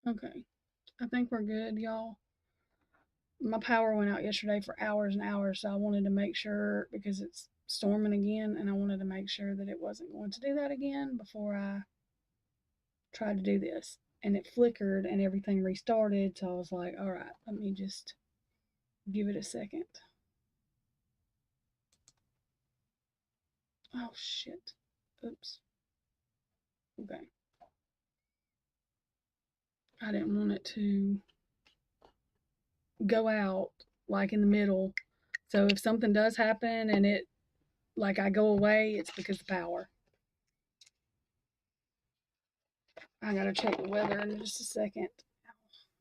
Okay. I think we're good, y'all. My power went out yesterday for hours and hours, so I wanted to make sure because it's storming again, and I wanted to make sure that it wasn't going to do that again before I tried to do this. And it flickered and everything restarted, so I was like, all right, let me just give it a second. Oh, shit. Oops. Okay. I didn't want it to go out like in the middle. So if something does happen and it, like I go away, it's because of power. I gotta check the weather in just a second.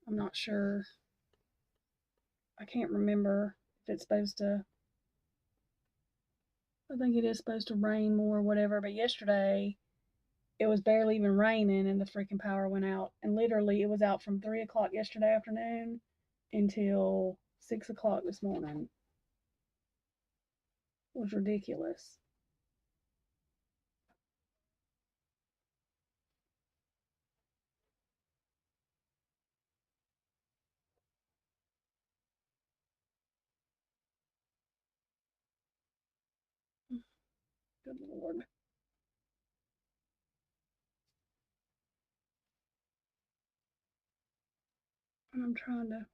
I'm not sure. I can't remember if it's supposed to. I think it is supposed to rain more or whatever. But yesterday, it was barely even raining and the freaking power went out. And literally, it was out from 3 o'clock yesterday afternoon until 6 o'clock this morning. It was ridiculous. Good Lord. And I'm trying to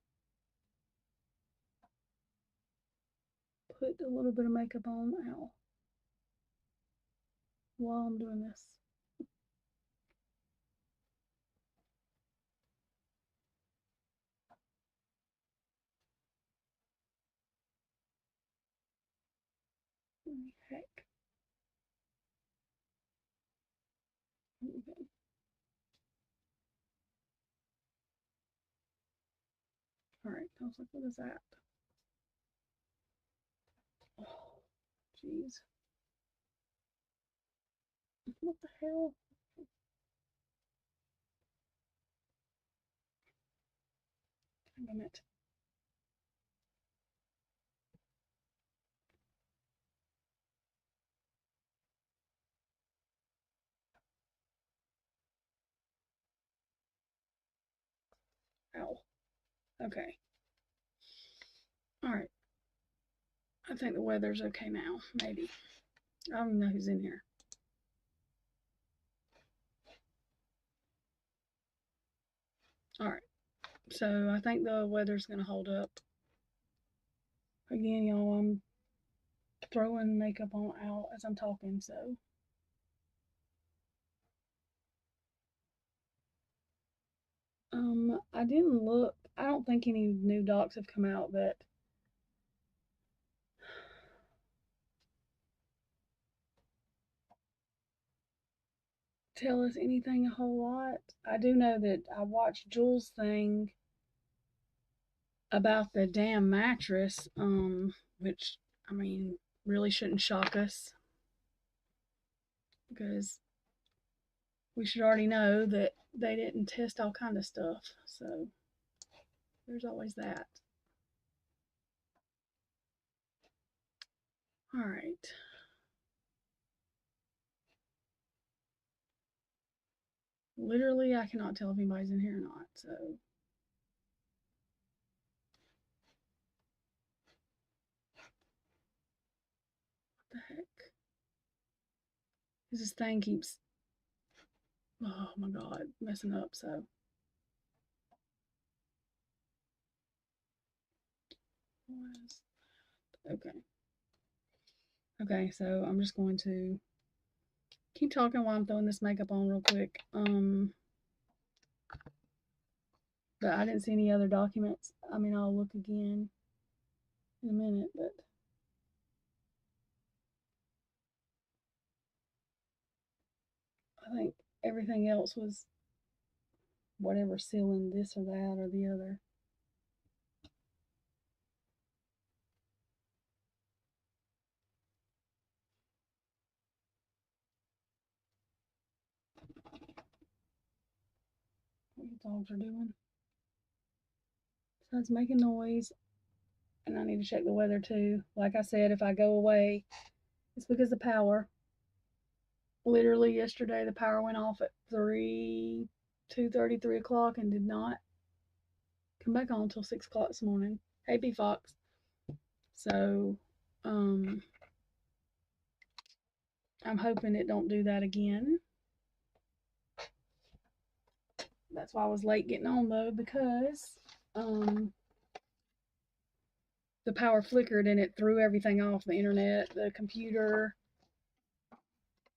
put a little bit of makeup on now while I'm doing this. Heck. Okay. All right. I was like, what is that? Oh, jeez. What the hell? Damn it. Ow. Okay. All right. I think the weather's okay now. Maybe. I don't even know who's in here. All right. So I think the weather's going to hold up. Again, y'all, I'm throwing makeup on out as I'm talking, so I didn't look. I don't think any new docs have come out that tell us anything a whole lot. I do know that I watched Jules' thing about the damn mattress, which I mean really shouldn't shock us because we should already know that they didn't test all kind of stuff. So there's always that. All right. Literally, I cannot tell if anybody's in here or not. So what the heck? This thing keeps, oh my god, messing up. So okay. Okay, so I'm just going to keep talking while I'm throwing this makeup on real quick. But I didn't see any other documents. I mean, I'll look again in a minute, but I think everything else was whatever sealing this or that or the other. What the dogs are doing. So it's making noise, and I need to check the weather too. Like I said, if I go away, it's because of power. Literally yesterday, the power went off at 3. 2:30, 3 o'clock, and did not come back on until 6 o'clock this morning. Hey, B Fox. So, I'm hoping it don't do that again. That's why I was late getting on though, because the power flickered and it threw everything off, the internet, the computer,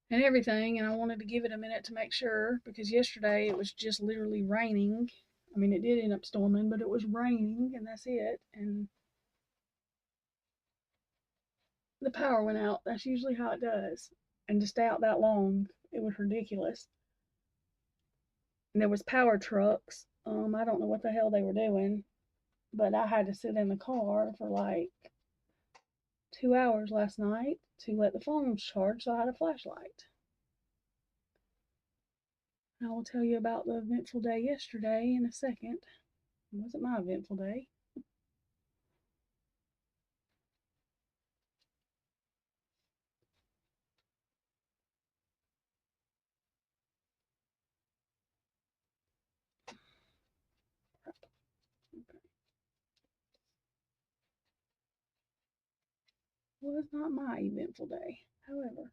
and everything. And I wanted to give it a minute to make sure, because yesterday it was just literally raining. I mean, it did end up storming, but it was raining, and that's it. And the power went out. That's usually how it does. And to stay out that long, it was ridiculous. And there was power trucks. I don't know what the hell they were doing, but I had to sit in the car for like 2 hours last night to let the phones charge, so I had a flashlight. I will tell you about the eventful day yesterday in a second. It wasn't my eventful day. Was not my eventful day. However,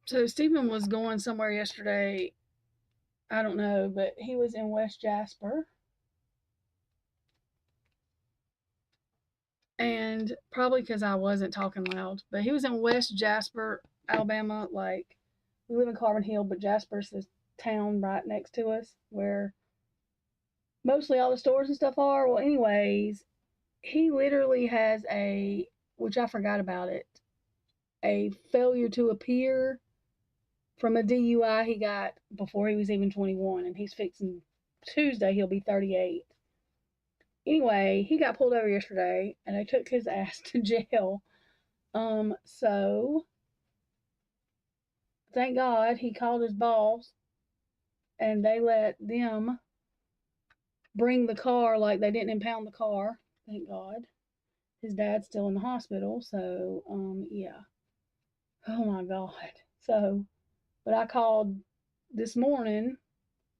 so Stephen was going somewhere yesterday. I don't know, but he was in West Jasper. And probably because I wasn't talking loud, but he was in West Jasper, Alabama. Like, we live in Carbon Hill, but Jasper's the town right next to us where mostly all the stores and stuff are. Well, anyways, he literally has which I forgot about it, a failure to appear from a DUI he got before he was even 21, and he's fixing Tuesday, he'll be 38. Anyway, he got pulled over yesterday, and they took his ass to jail. So thank God he called his boss, and they let them bring the car, like they didn't impound the car. Thank God. His dad's still in the hospital, so yeah. Oh my God. So, but I called this morning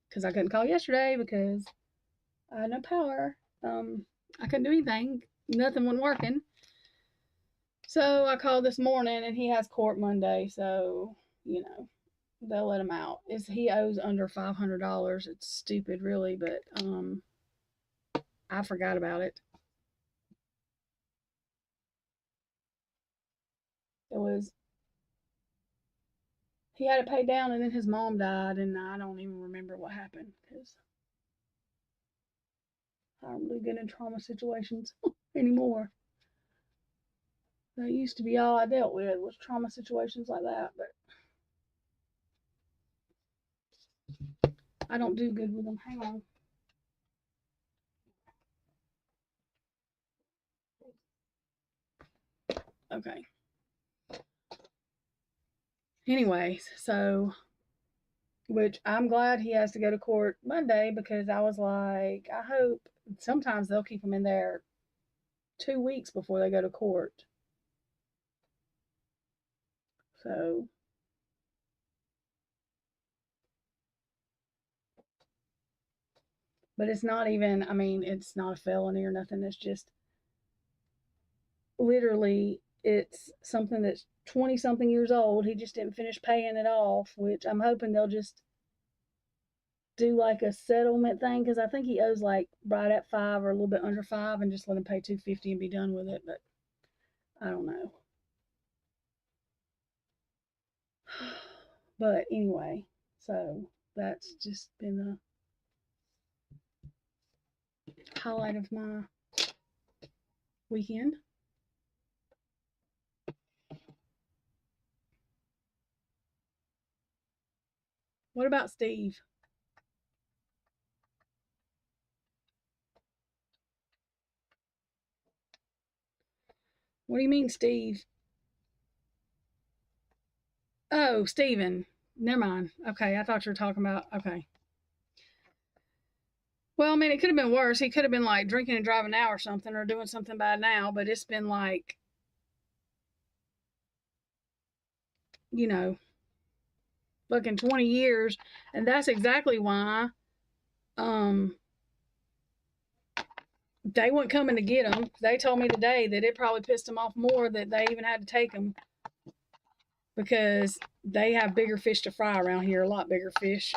because I couldn't call yesterday because I had no power. I couldn't do anything. Nothing wasn't working. So I called this morning, and he has court Monday, so they'll let him out. He owes under $500. It's stupid, really, but I forgot about it. It was He had it paid down, and then his mom died, and I don't even remember what happened because I don't really get in trauma situations anymore. That used to be all I dealt with was trauma situations like that, but I don't do good with them. Hang on. Okay. Anyways, so, which I'm glad he has to go to court Monday, because I was like, I hope sometimes they'll keep him in there 2 weeks before they go to court. So, but it's not even, I mean, it's not a felony or nothing. It's just literally, it's something that's 20 something years old. He just didn't finish paying it off, which I'm hoping they'll just do like a settlement thing, because I think he owes like right at 5 or a little bit under 5, and just let him pay $250 and be done with it. But I don't know. But anyway, so that's just been the highlight of my weekend. What about Steve? What do you mean, Steve? Oh, Steven. Never mind. Okay, I thought you were talking about. Okay. Well, I mean, it could have been worse. He could have been like drinking and driving now or something, or doing something bad now, but it's been like you know, fucking 20 years. And that's exactly why um, they weren't coming to get them. They told me today that it probably pissed them off more that they even had to take them because they have bigger fish to fry around here, a lot bigger fish,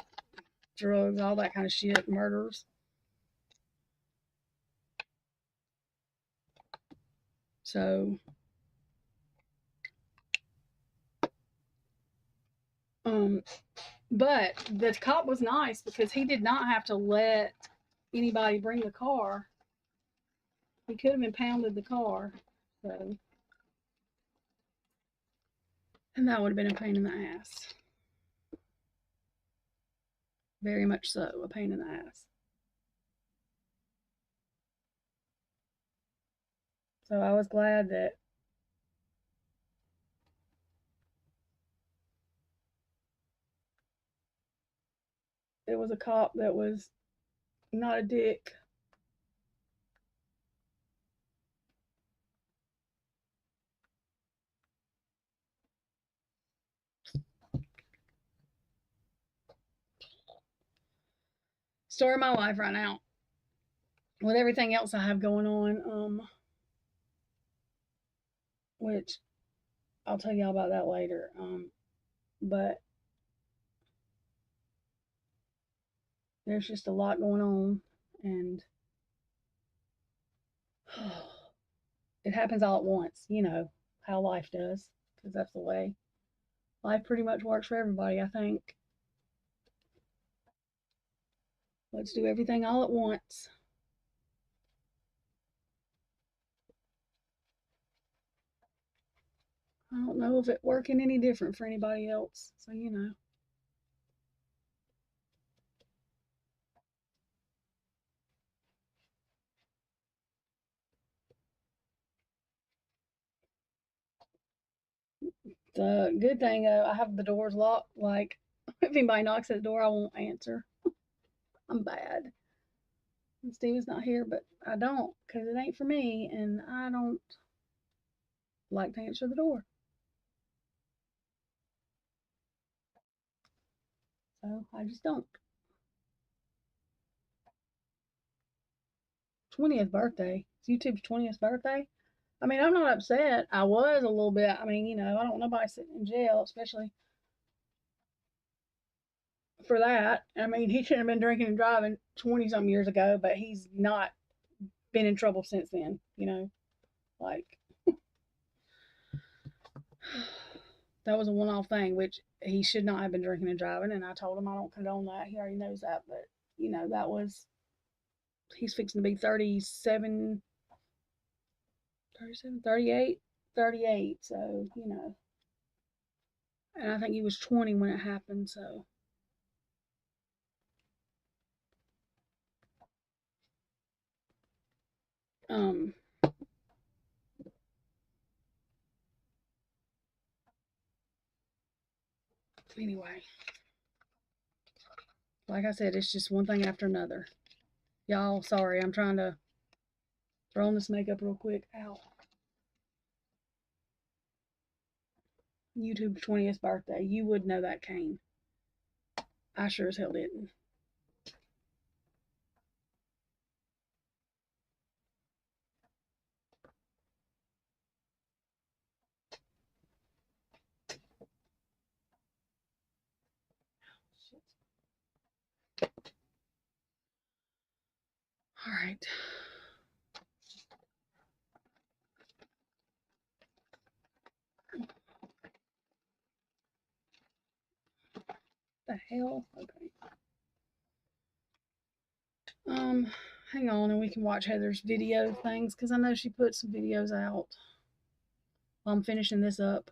drugs, all that kind of shit, murders. So, um, but the cop was nice because he did not have to let anybody bring the car. He could have impounded the car. So, and that would have been a pain in the ass. Very much so, a pain in the ass. So I was glad that it was a cop that was not a dick. Story of my life right now. With everything else I have going on, which I'll tell y'all about that later. But there's just a lot going on, and it happens all at once. You know how life does, because that's the way life pretty much works for everybody. I think. Let's do everything all at once. I don't know if it working any different for anybody else. So you know. The good thing, I have the doors locked. Like, if anybody knocks at the door, I won't answer. I'm bad. And Steven's not here, but I don't, because it ain't for me, and I don't like to answer the door. So I just don't. 20th birthday. It's YouTube's 20th birthday. I mean, I'm not upset. I was a little bit. I mean, you know, I don't want nobody sitting in jail, especially for that. I mean, he shouldn't have been drinking and driving 20 some years ago, but he's not been in trouble since then, you know? Like, that was a one off thing, which he should not have been drinking and driving. And I told him I don't condone that. He already knows that. But, you know, that was, he's fixing to be 37, 37, 38, 38. So, you know, and I think he was 20 when it happened. So, um, anyway, like I said, it's just one thing after another. Y'all, sorry, I'm trying to throw on this makeup real quick. Ow. YouTube's 20th birthday. You would know that came. I sure as hell didn't. All right. The hell? Okay. Um, hang on, and we can watch Heather's video things because I know she put some videos out while I'm finishing this up.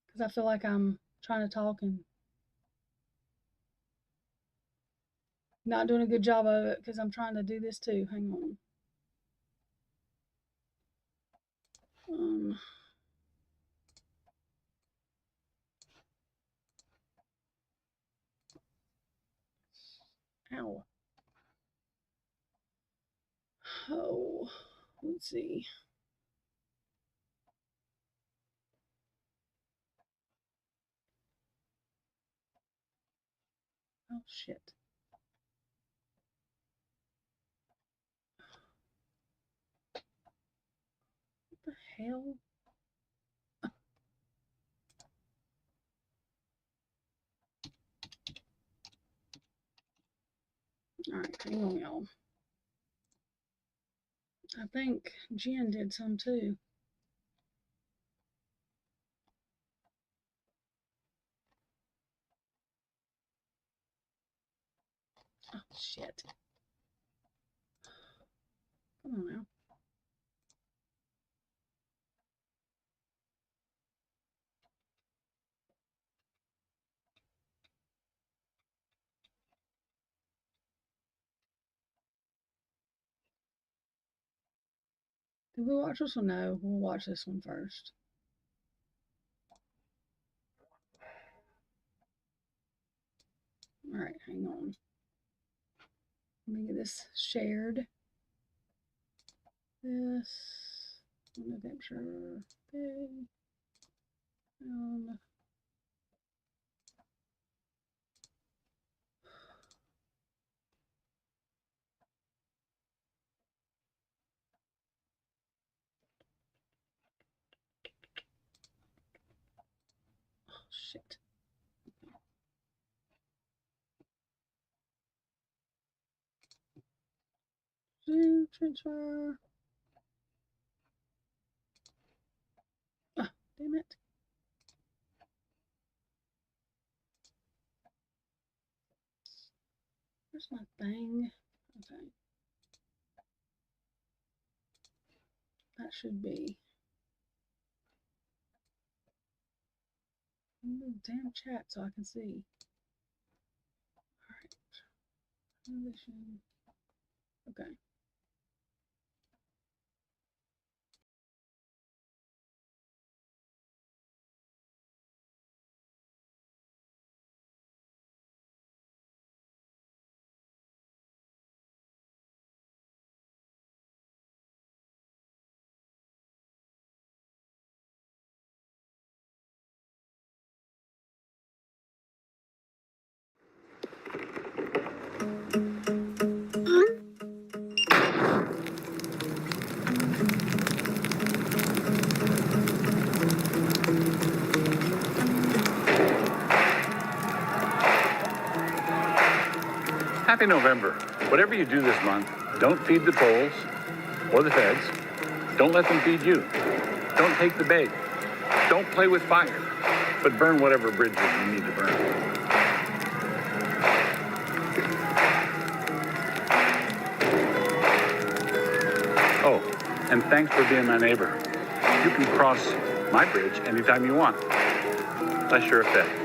Because I feel like I'm trying to talk and not doing a good job of it because I'm trying to do this too. Hang on. Um, ow. Oh, let's see. Oh, shit. What the hell? Alright, hang on, y'all. I think Jen did some too. Oh, shit. Come on now. Did we watch this one? No, we'll watch this one first. Alright, hang on. Let me get this shared. This. New Hampshire. Okay. Oh, shit. Zoom transfer. Ah, damn it. Where's my thing? Okay. That should be. Damn chat so I can see. Alright. Transition. Okay. Happy November. Whatever you do this month, don't feed the polls or the feds. Don't let them feed you. Don't take the bait. Don't play with fire, but burn whatever bridges you need to burn. Oh, and thanks for being my neighbor. You can cross my bridge anytime you want, unless you're a fed.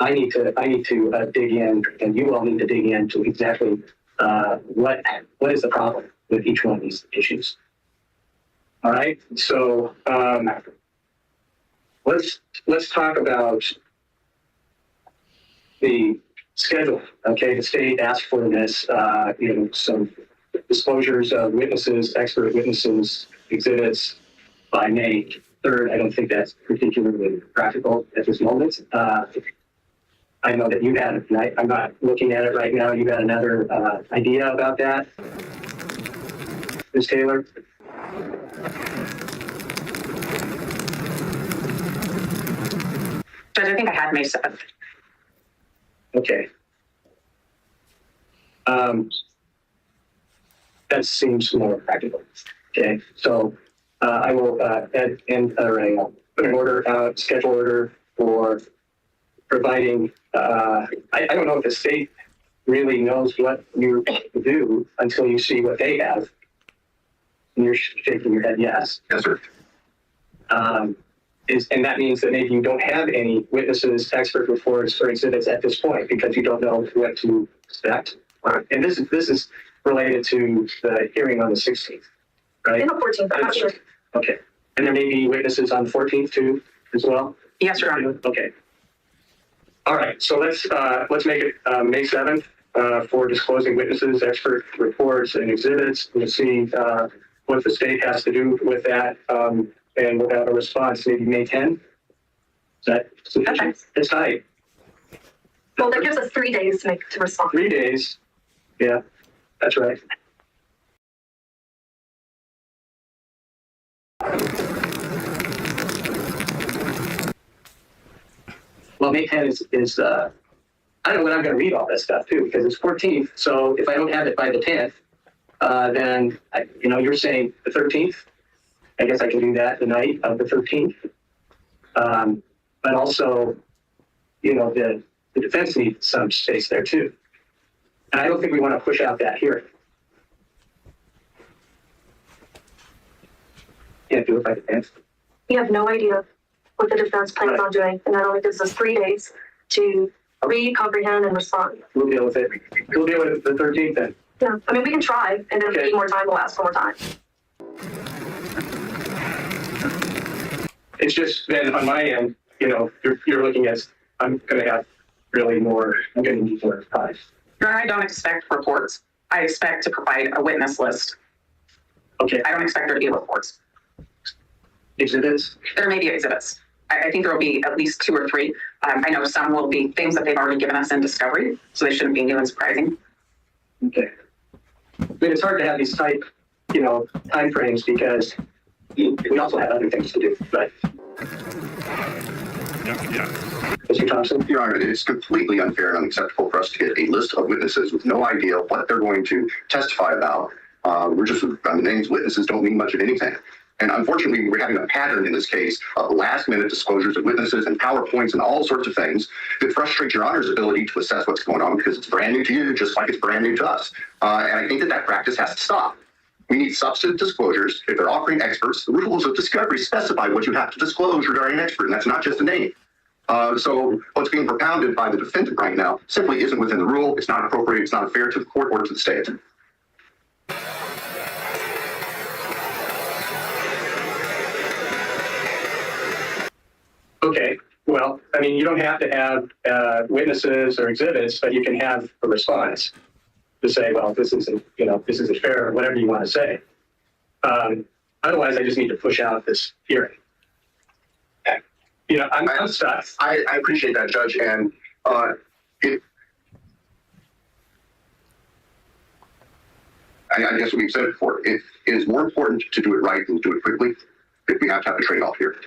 I need to dig in, and you all need to dig into exactly what is the problem with each one of these issues. All right, so let's talk about the schedule. Okay, the state asked for this, some disclosures of witnesses, expert witnesses, exhibits by May 3rd. I don't think that's particularly practical at this moment. I know that you had, I'm not looking at it right now, you got another idea about that, Ms. Taylor? Judge, I think I had May 7th. Okay. That seems more practical. Okay, so I will put an order out, schedule order for providing. I don't know if the state really knows what you do until you see what they have. And you're shaking your head, yes. Yes, sir. And that means that maybe you don't have any witnesses, expert reports, or exhibits at this point because you don't know what to expect. And this is related to the hearing on the 16th, right? In the 14th, I'm not sure. Okay. And there may be witnesses on the 14th too, as well? Yes, Your Honor. Okay. All right, so let's make it May 7th for disclosing witnesses, expert reports, and exhibits. We'll see what the state has to do with that, and we'll have a response maybe May 10th. Is that sufficient? Okay. It's tight. Well, that gives us 3 days to respond. 3 days. Yeah, that's right. Well, May 10th is I don't know when I'm going to read all this stuff too, because it's 14th. So if I don't have it by the 10th, then you're saying the 13th. I guess I can do that the night of the 13th. But also, the defense needs some space there too. And I don't think we want to push out that hearing. Can't do it by the 10th. We have no idea what the defense plans on doing, and that only gives us 3 days to read, comprehend, and respond. We'll deal with it. We'll deal with it the 13th then. Yeah, I mean, we can try, and then if we Okay. need more time, we'll ask for more time. It's just then on my end, you're looking at, I'm going to have really more, I'm going to need more time. Your Honor, I don't expect reports. I expect to provide a witness list. Okay, I don't expect there to be reports. exhibits. There may be exhibits. I think there will be at least 2 or 3. I know some will be things that they've already given us in discovery, so they shouldn't be new and surprising. Okay. I mean, it's hard to have these tight, time frames because we also have other things to do, but Mr. Thompson? Your Honor, it's completely unfair and unacceptable for us to get a list of witnesses with no idea what they're going to testify about. We're just, the names witnesses don't mean much of anything. And unfortunately, we're having a pattern in this case of last-minute disclosures of witnesses and PowerPoints and all sorts of things that frustrate Your Honor's ability to assess what's going on because it's brand new to you, just like it's brand new to us. And I think that practice has to stop. We need substantive disclosures. If they're offering experts, the rules of discovery specify what you have to disclose regarding an expert, and that's not just a name. So what's being propounded by the defendant right now simply isn't within the rule. It's not appropriate. It's not fair to the court or to the state. Okay, well, I mean, you don't have to have witnesses or exhibits, but you can have a response to say, well, this isn't fair, or whatever you want to say. Otherwise, I just need to push out this hearing. I'm stuck. I appreciate that, Judge, and I guess we've said it before. It is more important to do it right than to do it quickly. If we have to have a trade-off here,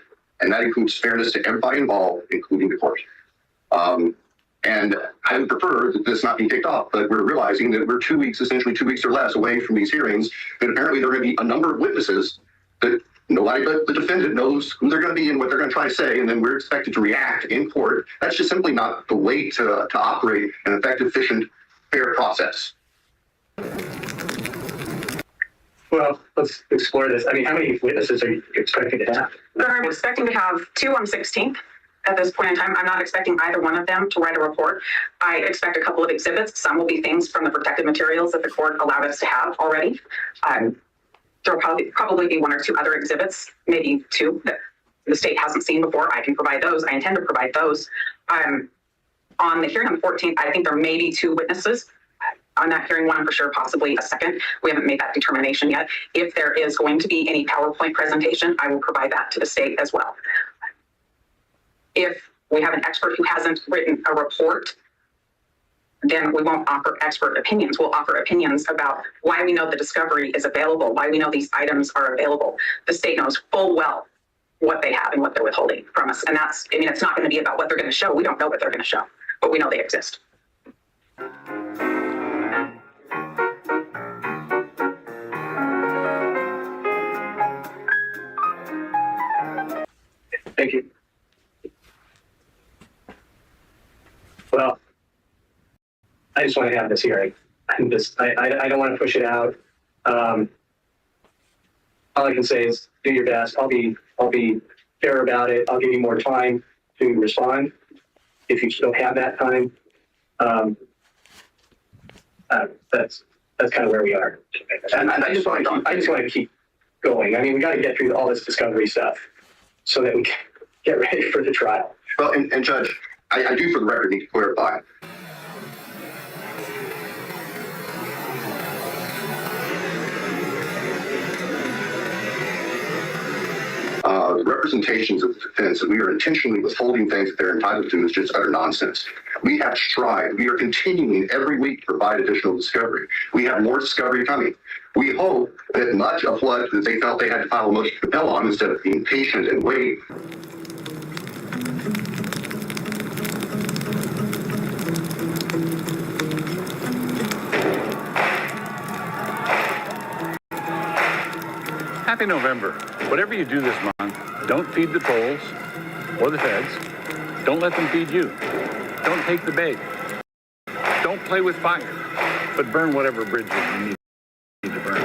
and that includes fairness to everybody involved, including the court. And I would prefer that this not be kicked off, but we're realizing that we're essentially 2 weeks or less away from these hearings, that apparently there are going to be a number of witnesses that nobody but the defendant knows who they're going to be and what they're going to try to say, and then we're expected to react in court. That's just simply not the way to operate an effective, efficient, fair process. Well, let's explore this. I mean, how many witnesses are you expecting to have? I'm expecting to have 2 on 16th. At this point in time, I'm not expecting either one of them to write a report. I expect a couple of exhibits. Some will be things from the protected materials that the court allowed us to have already. There will probably be 1 or 2 other exhibits, maybe 2 that the state hasn't seen before. I can provide those. I intend to provide those. On the hearing on the 14th, I think there may be 2 witnesses. I'm not hearing 1 for sure, possibly a second. We haven't made that determination yet. If there is going to be any PowerPoint presentation, I will provide that to the state as well. If we have an expert who hasn't written a report, then we won't offer expert opinions. We'll offer opinions about why we know the discovery is available, why we know these items are available. The state knows full well what they have and what they're withholding from us. And it's not going to be about what they're going to show. We don't know what they're going to show, but we know they exist. Thank you. Well, I just want to have this hearing. I don't want to push it out. All I can say is do your best. I'll be fair about it. I'll give you more time to respond if you still have that time. That's kind of where we are. And I just want to keep going. I mean, we got to get through all this discovery stuff so that we can get ready for the trial. Well, and Judge, I do for the record need to clarify. Representations of the defense that we are intentionally withholding things that they're entitled to is just utter nonsense. We have strived. We are continuing every week to provide additional discovery. We have more discovery coming. We hope that much of what they felt they had to file a motion to compel on, instead of being patient and waiting, Happy November. Whatever you do this month, don't feed the trolls or the feds. Don't let them feed you. Don't take the bait. Don't play with fire, but burn whatever bridges you need to burn.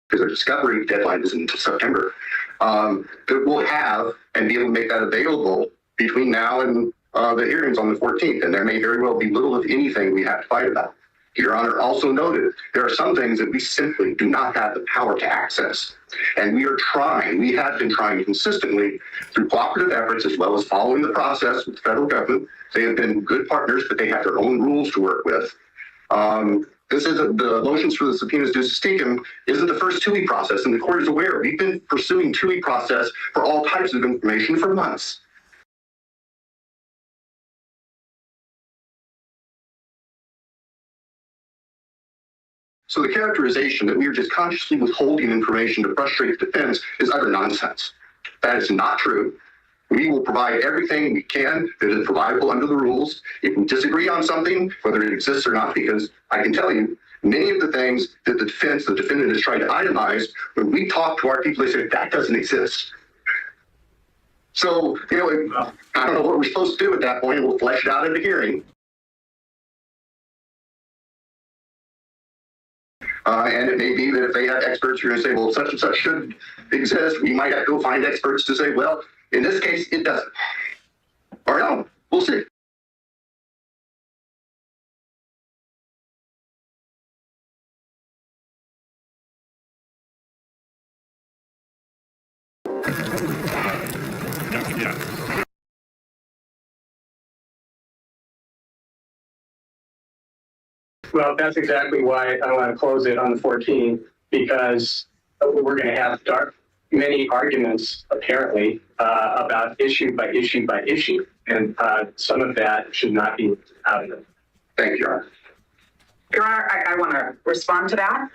because their discovery deadline is until September, that we'll have and be able to make that available between now and the hearings on the 14th. And there may very well be little, if anything, we have to fight about. Your Honor also noted there are some things that we simply do not have the power to access. And we have been trying consistently through cooperative efforts as well as following the process with the federal government. They have been good partners, but they have their own rules to work with. This isn't the motions for the subpoenas duces tecum isn't the first TUI process, and the court is aware. We've been pursuing TUI process for all types of information for months. So the characterization that we are just consciously withholding information to frustrate the defense is utter nonsense. That is not true. We will provide everything we can that is providable under the rules. If we disagree on something, whether it exists or not, because I can tell you, many of the things that the defendant is trying to itemize, when we talk to our people, they say that doesn't exist. So, I don't know what we're supposed to do at that point. We'll flesh it out at the hearing. And it may be that if they have experts who are going to say, well, such and such should exist, we might have to go find experts to say, well, in this case, it doesn't. Or no, we'll see. Well, that's exactly why I want to close it on the 14th, because we're going to have many arguments, apparently, about issue by issue by issue. And some of that should not be out of it. Thank you, Your Honor. Your Honor, I want to respond to that.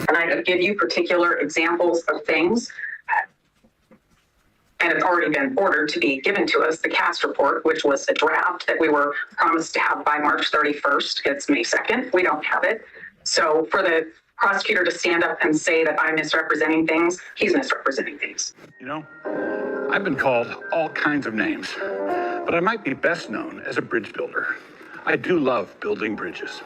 And I give you particular examples of things. And it's already been ordered to be given to us, the CAST report, which was a draft that we were promised to have by March 31st. It's May 2nd. We don't have it. So for the prosecutor to stand up and say that I'm misrepresenting things, he's misrepresenting things. I've been called all kinds of names, but I might be best known as a bridge builder. I do love building bridges.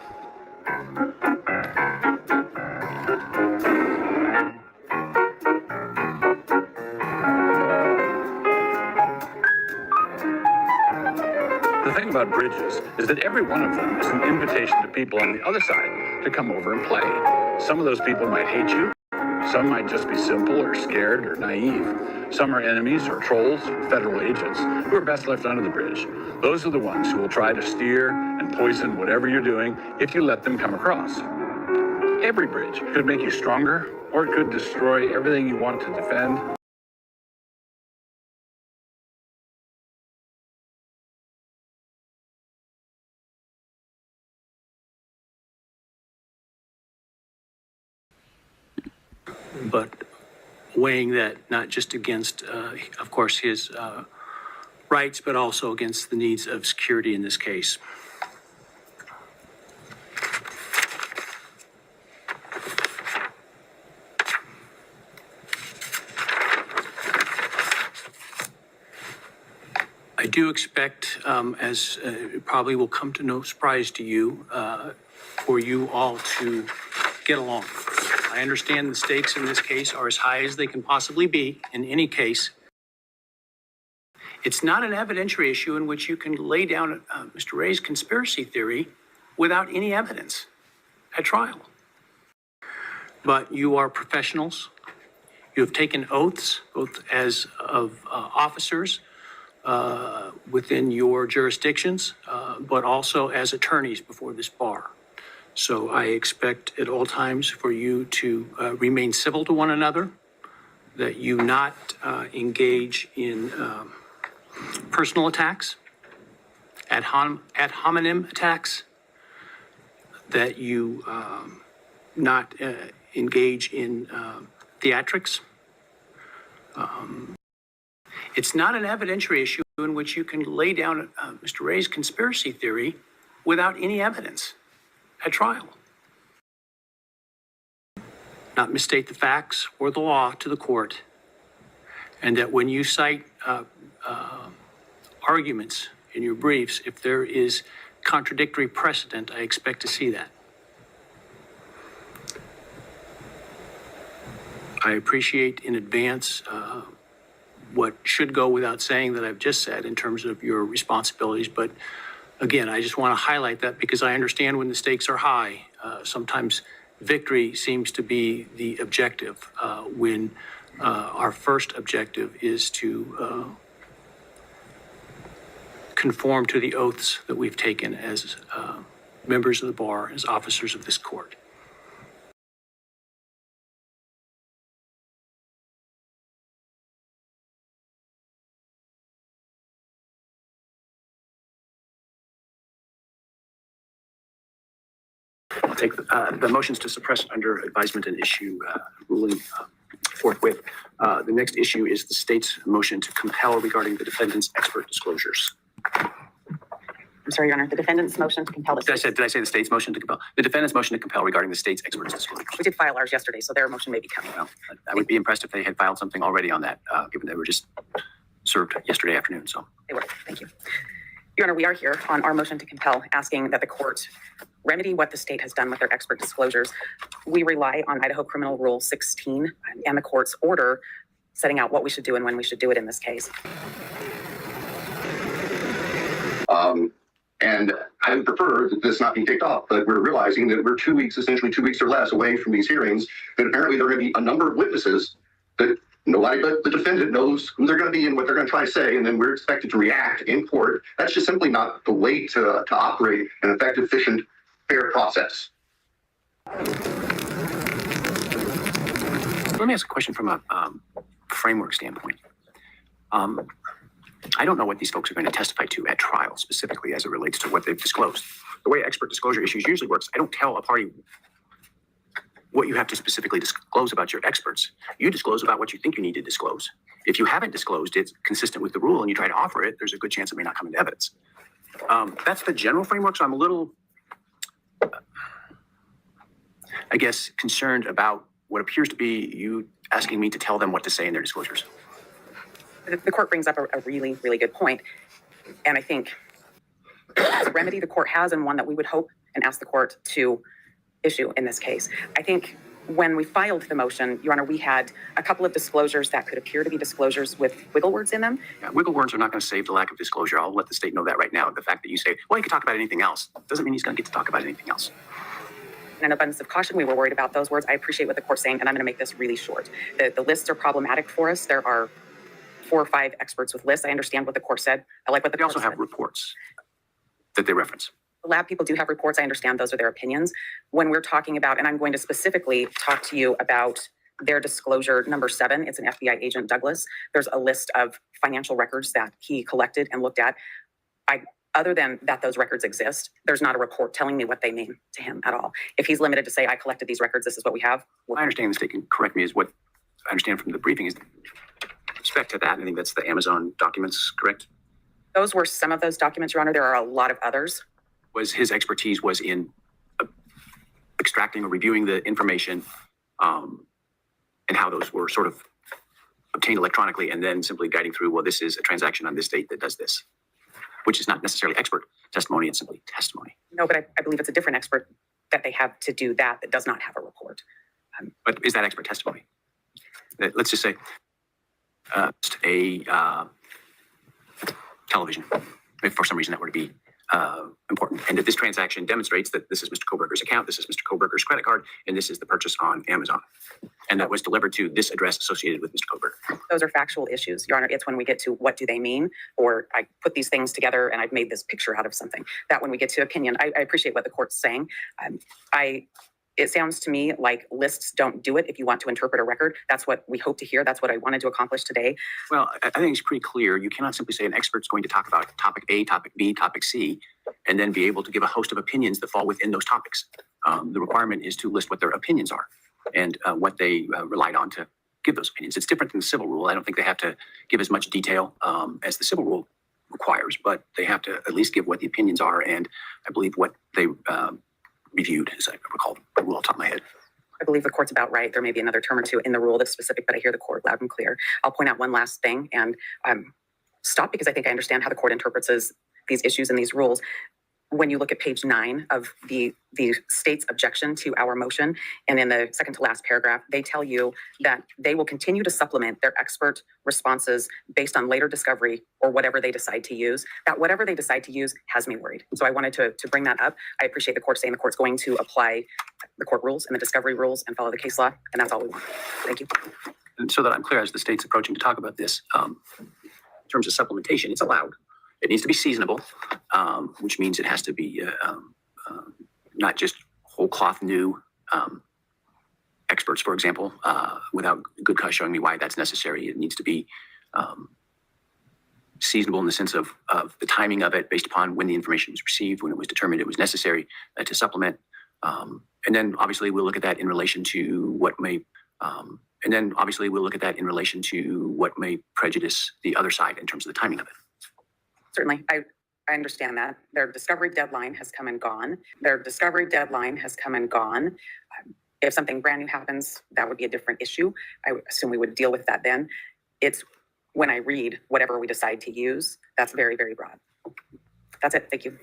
The thing about bridges is that every one of them is an invitation to people on the other side to come over and play. Some of those people might hate you. Some might just be simple or scared or naive. Some are enemies or trolls or federal agents who are best left under the bridge. Those are the ones who will try to steer and poison whatever you're doing if you let them come across. Every bridge could make you stronger, or it could destroy everything you want to defend. but weighing that not just against, of course, his rights, but also against the needs of security in this case. I do expect, as it probably will come to no surprise to you, for you all to get along. I understand the stakes in this case are as high as they can possibly be in any case. It's not an evidentiary issue in which you can lay down Mr. Ray's conspiracy theory without any evidence at trial. But you are professionals. You have taken oaths, both as of officers within your jurisdictions, but also as attorneys before this bar. So I expect at all times for you to remain civil to one another, that you not engage in personal attacks, ad hominem attacks, that you not engage in theatrics. It's not an evidentiary issue in which you can lay down Mr. Ray's conspiracy theory without any evidence at trial. Not misstate the facts or the law to the court, and that when you cite arguments in your briefs, if there is contradictory precedent, I expect to see that. I appreciate in advance what should go without saying that I've just said in terms of your responsibilities. But again, I just want to highlight that because I understand when the stakes are high, sometimes victory seems to be the objective when our first objective is to conform to the oaths that we've taken as members of the bar, as officers of this court. I'll take the motions to suppress under advisement and issue ruling forthwith. The next issue is the state's motion to compel regarding the defendant's expert disclosures. I'm sorry, Your Honor, the defendant's motion to compel. Did I say the state's motion to compel? The defendant's motion to compel regarding the state's expert disclosures. We did file ours yesterday, so their motion may be coming. Well, I would be impressed if they had filed something already on that, given they were just served yesterday afternoon. So They were. Thank you. Your Honor, we are here on our motion to compel, asking that the court remedy what the state has done with their expert disclosures. We rely on Idaho Criminal Rule 16 and the court's order setting out what we should do and when we should do it in this case. And I would prefer that this not be kicked off, but we're realizing that we're 2 weeks, essentially 2 weeks or less away from these hearings, that apparently there are going to be a number of witnesses that nobody but the defendant knows who they're going to be and what they're going to try to say, and then we're expected to react in court. That's just simply not the way to operate an effective, efficient, fair process. let me ask a question from a framework standpoint. I don't know what these folks are going to testify to at trial, specifically as it relates to what they've disclosed. The way expert disclosure issues usually works, I don't tell a party what you have to specifically disclose about your experts. You disclose about what you think you need to disclose. If you haven't disclosed it consistent with the rule and you try to offer it, there's a good chance it may not come into evidence. That's the general framework, so I'm a little, I guess, concerned about what appears to be you asking me to tell them what to say in their disclosures. The court brings up a really, really good point. And I think it's a remedy the court has and one that we would hope and ask the court to issue in this case. I think when we filed the motion, Your Honor, we had a couple of disclosures that could appear to be disclosures with wiggle words in them. Yeah, wiggle words are not going to save the lack of disclosure. I'll let the state know that right now. The fact that you say, well, you can talk about anything else, doesn't mean he's going to get to talk about anything else. In an abundance of caution, we were worried about those words. I appreciate what the court's saying, and I'm going to make this really short. The lists are problematic for us. There are 4 or 5 experts with lists. I understand what the court said. I like what the They court also said. have reports that they reference. The lab people do have reports. I understand those are their opinions. When we're talking about, and I'm going to specifically talk to you about their disclosure number 7, it's an FBI agent, Douglas. There's a list of financial records that he collected and looked at. other than that those records exist, there's not a report telling me what they mean to him at all. If he's limited to say, I collected these records, this is what we have. My understanding, the state can correct me, is what I understand from the briefing is with respect to that. I think that's the Amazon documents, correct? Those were some of those documents, Your Honor. There are a lot of others. Was his expertise was in extracting or reviewing the information and how those were sort of obtained electronically and then simply guiding through, well, this is a transaction on this date that does this, which is not necessarily expert testimony, it's simply testimony. No, but I believe it's a different expert that they have to do that does not have a report. But is that expert testimony? Let's just say television, if for some reason that were to be important, and that this transaction demonstrates that this is Mr. Koberger's account, this is Mr. Koberger's credit card, and this is the purchase on Amazon, and that was delivered to this address associated with Mr. Koberger. Those are factual issues, Your Honor. It's when we get to what do they mean, or I put these things together and I've made this picture out of something. That when we get to opinion, I appreciate what the court's saying. It sounds to me like lists don't do it if you want to interpret a record. That's what we hope to hear. That's what I wanted to accomplish today. Well, I think it's pretty clear. You cannot simply say an expert's going to talk about topic A, topic B, topic C, and then be able to give a host of opinions that fall within those topics. The requirement is to list what their opinions are and what they relied on to give those opinions. It's different than the civil rule. I don't think they have to give as much detail as the civil rule requires, but they have to at least give what the opinions are, and I believe what they reviewed, as I recall the rule off the top of my head. I believe the court's about right. There may be another term or two in the rule that's specific, but I hear the court loud and clear. I'll point out one last thing and stop because I think I understand how the court interprets these issues and these rules. When you look at page 9 of the state's objection to our motion, and in the second to last paragraph, they tell you that they will continue to supplement their expert responses based on later discovery or whatever they decide to use. That whatever they decide to use has me worried. So I wanted to bring that up. I appreciate the court saying the court's going to apply the court rules and the discovery rules and follow the case law, and that's all we want. Thank you. And so that I'm clear, as the state's approaching to talk about this, in terms of supplementation, it's allowed. It needs to be seasonable, which means it has to be not just whole cloth new experts, for example, without good cause showing me why that's necessary. It needs to be seasonable in the sense of the timing of it based upon when the information was received, when it was determined it was necessary to supplement. And then obviously we'll look at that in relation to what may prejudice the other side in terms of the timing of it. Certainly, I understand that. Their discovery deadline has come and gone. If something brand new happens, that would be a different issue. I would assume we would deal with that then. It's when I read whatever we decide to use, that's very, very broad. That's it. Thank you.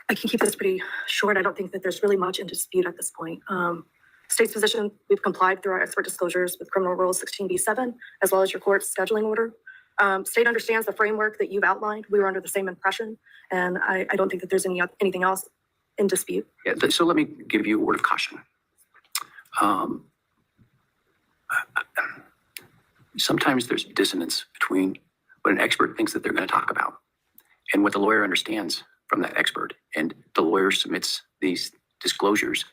I can keep this pretty short. I don't think that there's really much in dispute at this point. State's position, we've complied through our expert disclosures with Criminal Rule 16b-7, as well as your court's scheduling order. State understands the framework that you've outlined. We were under the same impression, and I don't think that there's anything else in dispute. Yeah, so let me give you a word of caution. Sometimes there's dissonance between what an expert thinks that they're going to talk about and what the lawyer understands from that expert, and the lawyer submits these disclosures.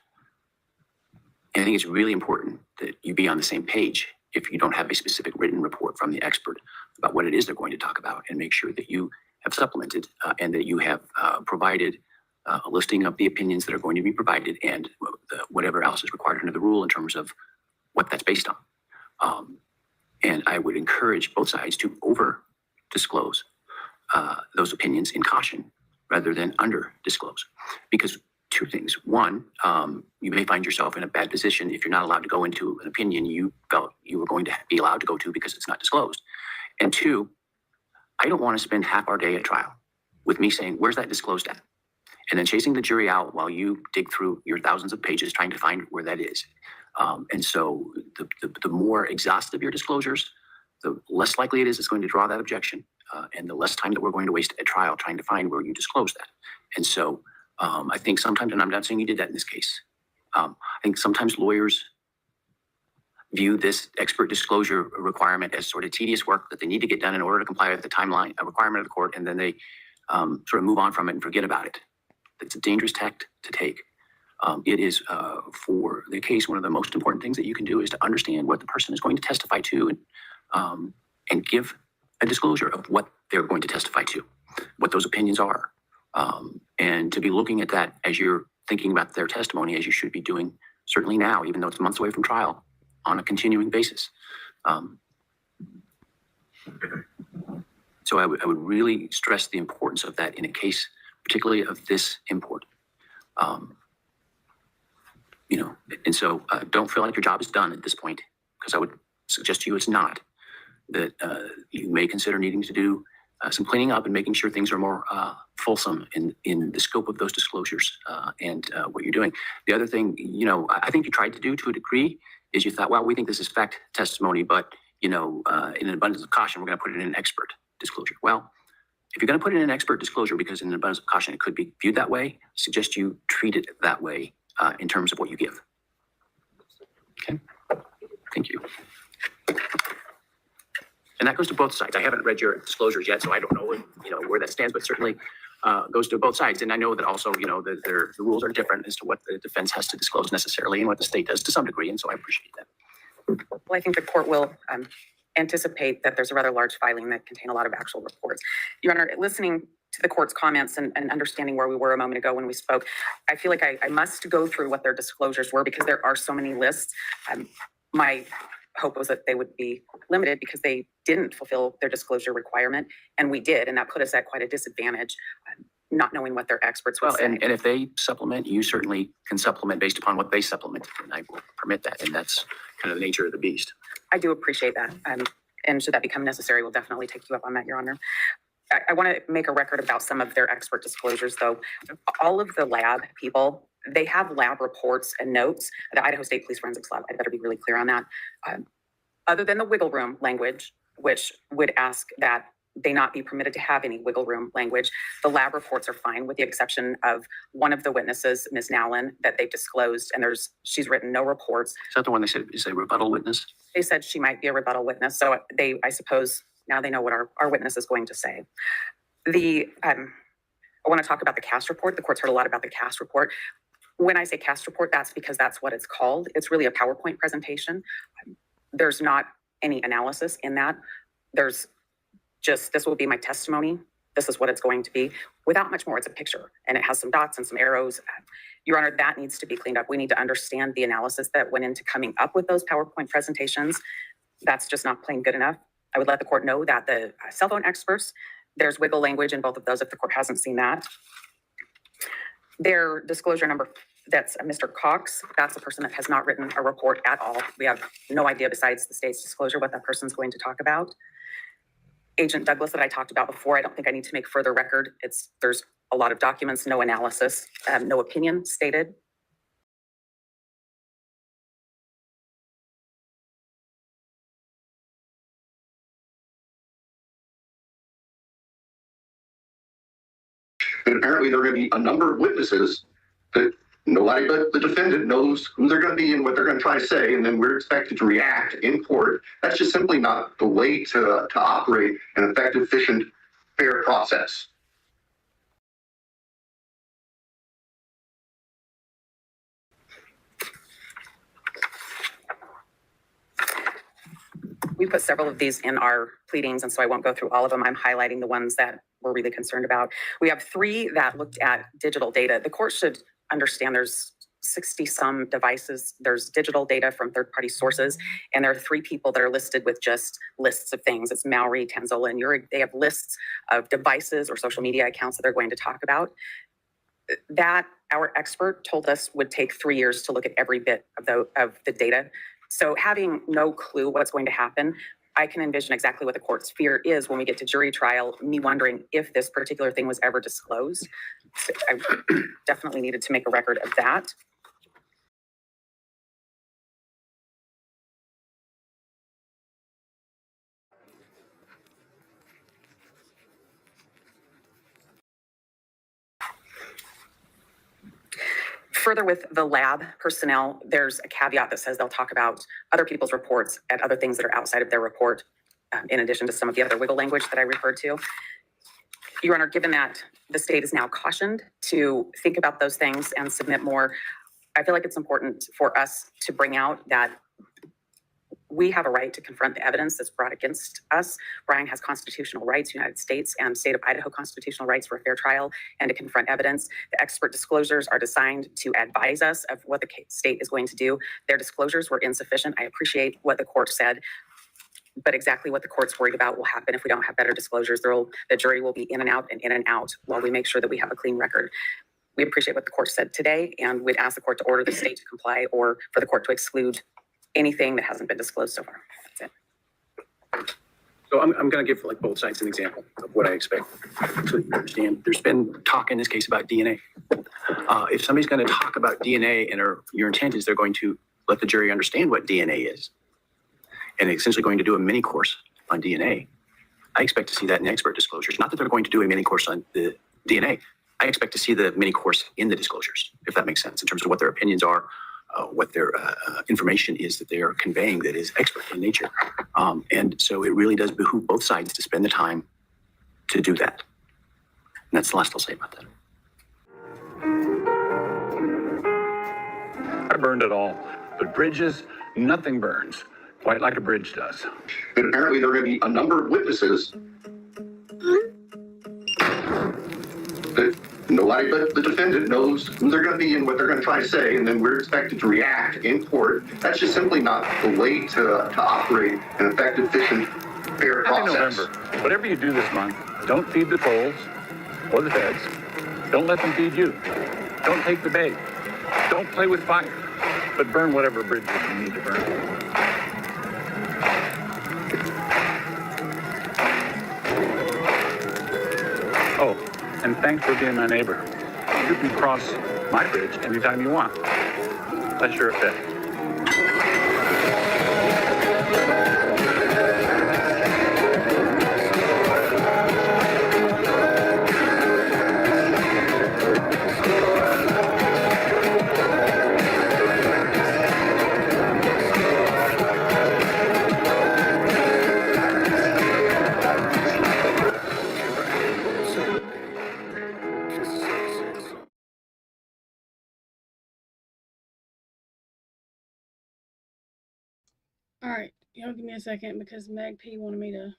And I think it's really important that you be on the same page if you don't have a specific written report from the expert about what it is they're going to talk about, and make sure that you have supplemented and that you have provided a listing of the opinions that are going to be provided and whatever else is required under the rule in terms of what that's based on. And I would encourage both sides to over disclose those opinions in caution rather than under disclose, because two things. One, you may find yourself in a bad position if you're not allowed to go into an opinion you felt you were going to be allowed to go to because it's not disclosed. And two, I don't want to spend half our day at trial with me saying, where's that disclosed at? And then chasing the jury out while you dig through your thousands of pages trying to find where that is. And so the more exhaustive your disclosures, the less likely it is it's going to draw that objection, and the less time that we're going to waste at trial trying to find where you disclose that. And so I think sometimes, and I'm not saying you did that in this case, I think sometimes lawyers view this expert disclosure requirement as sort of tedious work that they need to get done in order to comply with the timeline, a requirement of the court, and then they sort of move on from it and forget about it. It's a dangerous tact to take. It is, for the case, one of the most important things that you can do is to understand what the person is going to testify to and give a disclosure of what they're going to testify to, what those opinions are. And to be looking at that as you're thinking about their testimony, as you should be doing certainly now, even though it's months away from trial, on a continuing basis. So I would really stress the importance of that in a case, particularly of this import. And so don't feel like your job is done at this point, because I would suggest to you it's not. That you may consider needing to do some cleaning up and making sure things are more fulsome in the scope of those disclosures and what you're doing. The other thing, I think you tried to do to a degree is you thought, well, we think this is fact testimony, but, in an abundance of caution, we're going to put it in an expert disclosure. Well, if you're going to put it in an expert disclosure, because in an abundance of caution, it could be viewed that way, I suggest you treat it that way in terms of what you give. Okay, thank you. And that goes to both sides. I haven't read your disclosures yet, so I don't know, where that stands, but certainly goes to both sides. And I know that also, the rules are different as to what the defense has to disclose necessarily and what the state does to some degree. And so I appreciate that. Well, I think the court will anticipate that there's a rather large filing that contain a lot of actual reports. Your Honor, listening to the court's comments and understanding where we were a moment ago when we spoke, I feel like I must go through what their disclosures were because there are so many lists. My hope was that they would be limited because they didn't fulfill their disclosure requirement, and we did, and that put us at quite a disadvantage, not knowing what their experts would say. And if they supplement, you certainly can supplement based upon what they supplemented, and I will permit that, and that's kind of the nature of the beast. I do appreciate that, and should that become necessary, we'll definitely take you up on that, Your Honor. I want to make a record about some of their expert disclosures, though. All of the lab people, they have lab reports and notes. The Idaho State Police Forensics Lab, I better be really clear on that. Other than the wiggle room language, which would ask that they not be permitted to have any wiggle room language, the lab reports are fine, with the exception of one of the witnesses, Ms. Nowlin, that they've disclosed, and she's written no reports. Is that the one they said is a rebuttal witness? They said she might be a rebuttal witness, so I suppose now they know what our witness is going to say. I want to talk about the CAST report. The court's heard a lot about the CAST report. When I say CAST report, that's because that's what it's called. It's really a PowerPoint presentation. There's not any analysis in that. There's just, this will be my testimony. This is what it's going to be. Without much more, it's a picture, and it has some dots and some arrows. Your Honor, that needs to be cleaned up. We need to understand the analysis that went into coming up with those PowerPoint presentations. That's just not plain good enough. I would let the court know that the cell phone experts, there's wiggle language in both of those if the court hasn't seen that. Their disclosure number, that's Mr. Cox. That's a person that has not written a report at all. We have no idea besides the state's disclosure what that person's going to talk about. Agent Douglas that I talked about before, I don't think I need to make further record. There's a lot of documents, no analysis, no opinion stated. And apparently there are going to be a number of witnesses that nobody but the defendant knows who they're going to be and what they're going to try to say, and then we're expected to react in court. That's just simply not the way to operate an effective, efficient, fair process. We put several of these in our pleadings, and so I won't go through all of them. I'm highlighting the ones that we're really concerned about. We have 3 that looked at digital data. The court should understand there's 60 some devices. There's digital data from third-party sources, and there are 3 people that are listed with just lists of things. It's Mowry, Tanzola, and Urig. They have lists of devices or social media accounts that they're going to talk about. That our expert told us would take 3 years to look at every bit of the data. So having no clue what's going to happen, I can envision exactly what the court's fear is when we get to jury trial, me wondering if this particular thing was ever disclosed. So I definitely needed to make a record of that. Further, with the lab personnel, there's a caveat that says they'll talk about other people's reports and other things that are outside of their report, in addition to some of the other wiggle language that I referred to. Your Honor, given that the state is now cautioned to think about those things and submit more, I feel like it's important for us to bring out that we have a right to confront the evidence that's brought against us. Brian has constitutional rights, United States and state of Idaho constitutional rights for a fair trial and to confront evidence. The expert disclosures are designed to advise us of what the state is going to do. Their disclosures were insufficient. I appreciate what the court said, but exactly what the court's worried about will happen if we don't have better disclosures. The jury will be in and out while we make sure that we have a clean record. We appreciate what the court said today, and we'd ask the court to order the state to comply or for the court to exclude anything that hasn't been disclosed so far. That's it. So I'm going to give like both sides an example of what I expect. So you understand, there's been talk in this case about DNA. If somebody's going to talk about DNA and your intent is they're going to let the jury understand what DNA is, and essentially going to do a mini course on DNA, I expect to see that in expert disclosures. Not that they're going to do a mini course on the DNA. I expect to see the mini course in the disclosures, if that makes sense, in terms of what their opinions are, what their information is that they are conveying that is expert in nature. And so it really does behoove both sides to spend the time to do that. And that's the last I'll say about that. I burned it all. But bridges, nothing burns quite like a bridge does. But apparently there are going to be a number of witnesses that nobody but the defendant knows who they're going to be and what they're going to try to say, and then we're expected to react in court. That's just simply not the way to operate an effective, efficient, fair Happy process. November. Whatever you do this month, don't feed the trolls or the feds. Don't let them feed you. Don't take the bait. Don't play with fire, but burn whatever bridges you need to burn. Oh, and thanks for being my neighbor. You can cross my bridge anytime you want. Unless you're a Fed. All right, y'all give me a second because Meg P wanted me to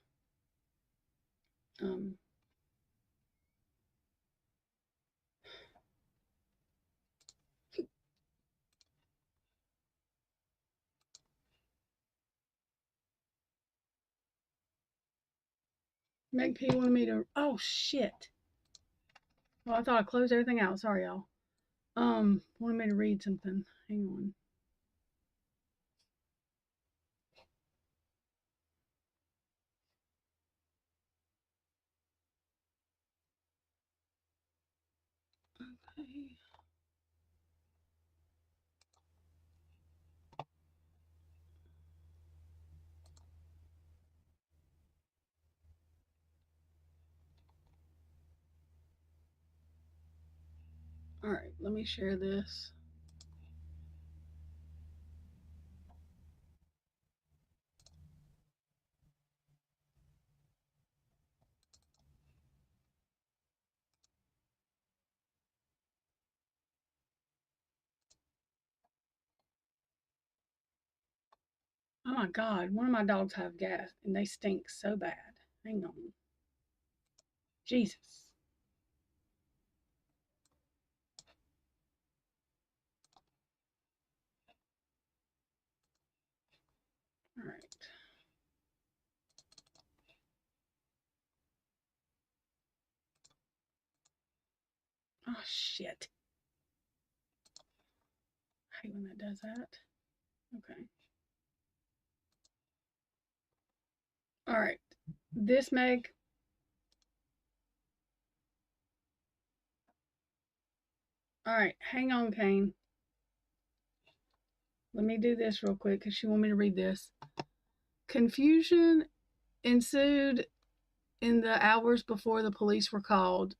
Meg P wanted me to, oh shit. Well, I thought I closed everything out. Sorry, y'all. Wanted me to read something. Hang on. Okay. All right, let me share this. Oh my God, one of my dogs have gas and they stink so bad. Hang on. Jesus. All right. Oh shit. I hate when that does that. Okay. All right. This Meg. All right, hang on, Kane. Let me do this real quick because she wanted me to read this. Confusion ensued in the hours before the police were called.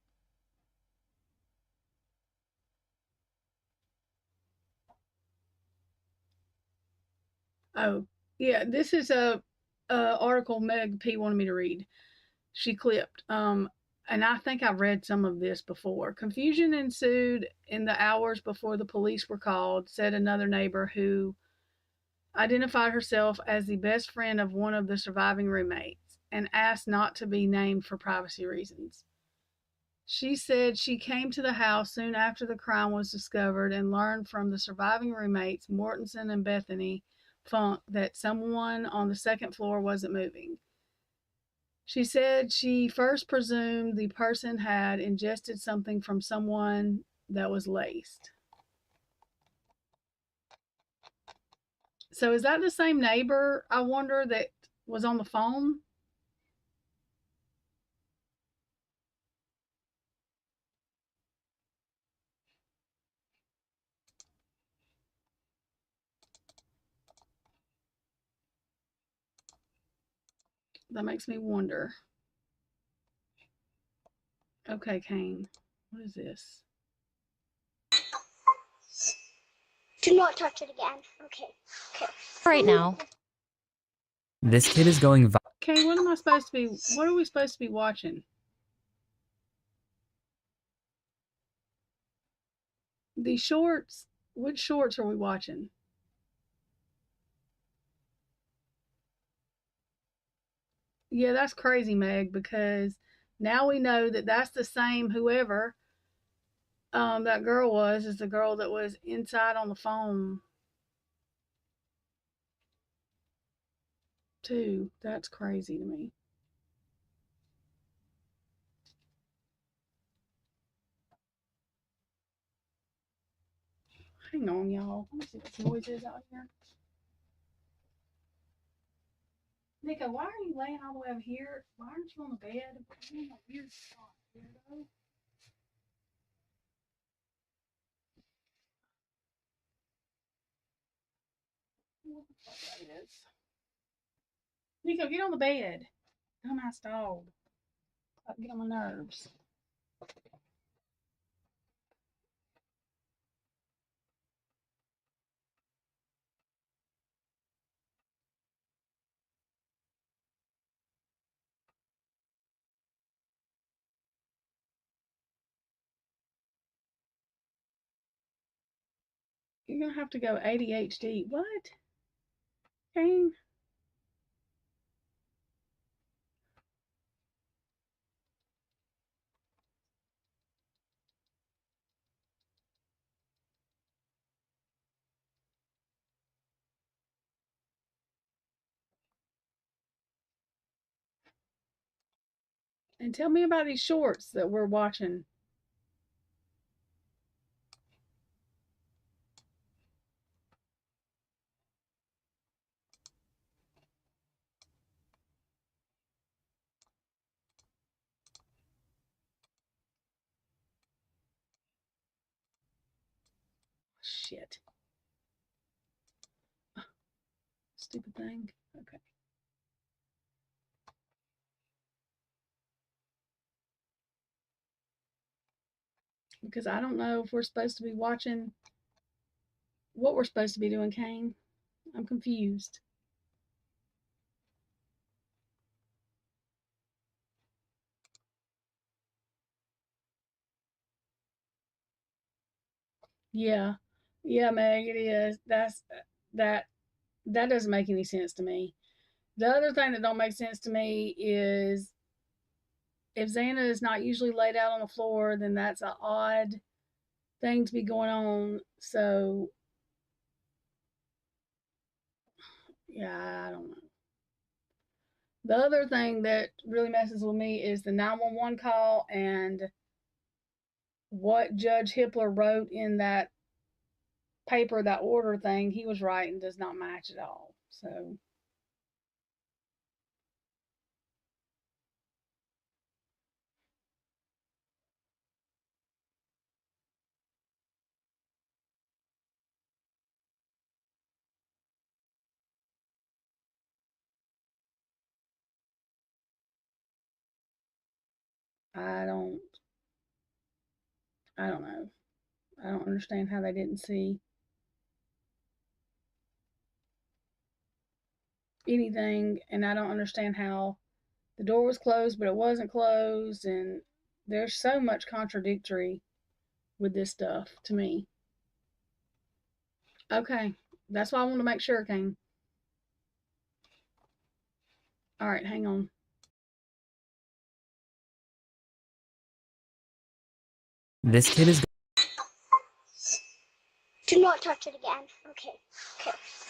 Oh, yeah, this is a article Meg P wanted me to read. She clipped. and I think I've read some of this before. Confusion ensued in the hours before the police were called, said another neighbor who identified herself as the best friend of one of the surviving roommates and asked not to be named for privacy reasons. She said she came to the house soon after the crime was discovered and learned from the surviving roommates, Mortensen and Bethany Funk, that someone on the second floor wasn't moving. She said she first presumed the person had ingested something from someone that was laced. So is that the same neighbor, I wonder, that was on the phone? That makes me wonder. Okay, Kane, what is this? Do not touch it again. Okay. Right now. This kid is going Kane, what am I supposed to be, what are we supposed to be watching? These shorts, which shorts are we watching? Yeah, that's crazy, Meg, because now we know that that's the same whoever that girl was, is the girl that was inside on the phone too. That's crazy to me. Hang on, y'all. Let me see what noise is out here. Nico, why are you laying all the way over here? Why aren't you on the bed? You're in a weird spot, weirdo. What the fuck that is? Nico, get on the bed. Dumbass dog. Get on my nerves. You're gonna have to go ADHD. What? Kane? And tell me about these shorts that we're watching. Shit. Stupid thing. Okay. Because I don't know if we're supposed to be watching what we're supposed to be doing, Kane. I'm confused. Yeah. Yeah, Meg, it is. That that doesn't make any sense to me. The other thing that don't make sense to me is if Xana is not usually laid out on the floor, then that's an odd thing to be going on. So yeah, I don't know. The other thing that really messes with me is the 911 call and what Judge Hippler wrote in that paper, that order thing he was writing does not match at all. So I don't know. I don't understand how they didn't see anything, and I don't understand how the door was closed but it wasn't closed, and There's so much contradictory with this stuff to me. Okay, that's why I want to make sure, Kane. All right, hang on. This kid is Do not touch it again. Okay.